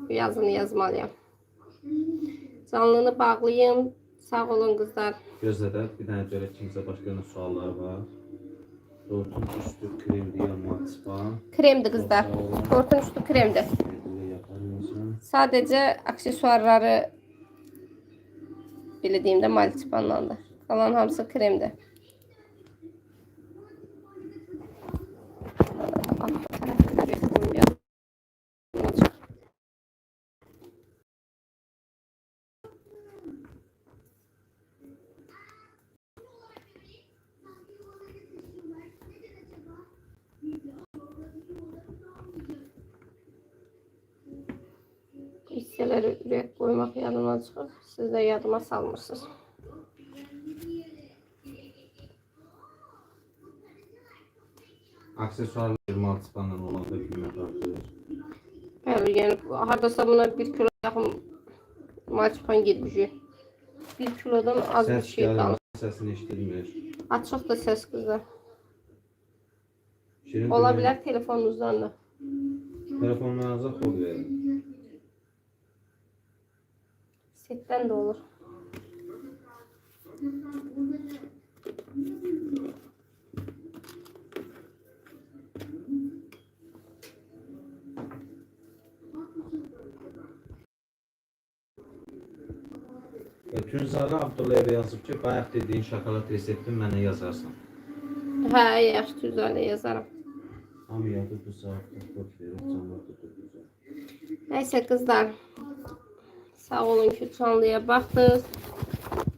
Bu yazını yazmalıyam. Canlını bağlayayım. Sağ olun qızlar. Gözlə də bir dənə görək kimsə başqa nə suallar var. Tortun üstü kremli ya marsipan. Kremdir qızlar. Tortun üstü kremdir. Sadəcə aksesuarları belə deyim də marsipanlandır. Qalan hamısı kremdir. Hissələri ürək qoymaq yadımdan çıxır. Siz də yadıma salmırsınız. Aksesuarlar marsipanla olanda qiymət artır. Bəli, yəni hardasa buna 1 kilo yaxın marsipan gedmişik. 1 kilodan az bir Səs şey gəlir, qalır. səsini eşidilmir. Açıq da səs qızlar. Şirin Ola dillə bilər telefonunuzdan da. telefonlarınıza kod verin. Setdən də olur. Tünzara Abdullayevə yazıb ki, bayaq dediyin şokolad reseptini mənə yazarsan. Hə, yaxşı düzələ yazaram. Amma yadı bu saatda kod verir, canlı tutur. Nəysə qızlar. Sağ olun ki, canlıya baxdınız.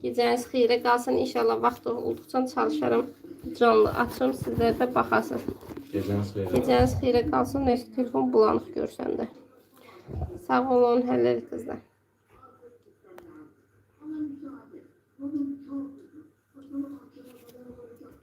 Gecəniz xeyrə qalsın. İnşallah vaxt olduqca çalışarım. Canlı açım, sizlər də baxasınız. Gecəniz xeyir. Gecəniz xeyrə qalsın. Nəysə telefon bulanıq görsəndə. Sağ olun, həlləlik qızlar.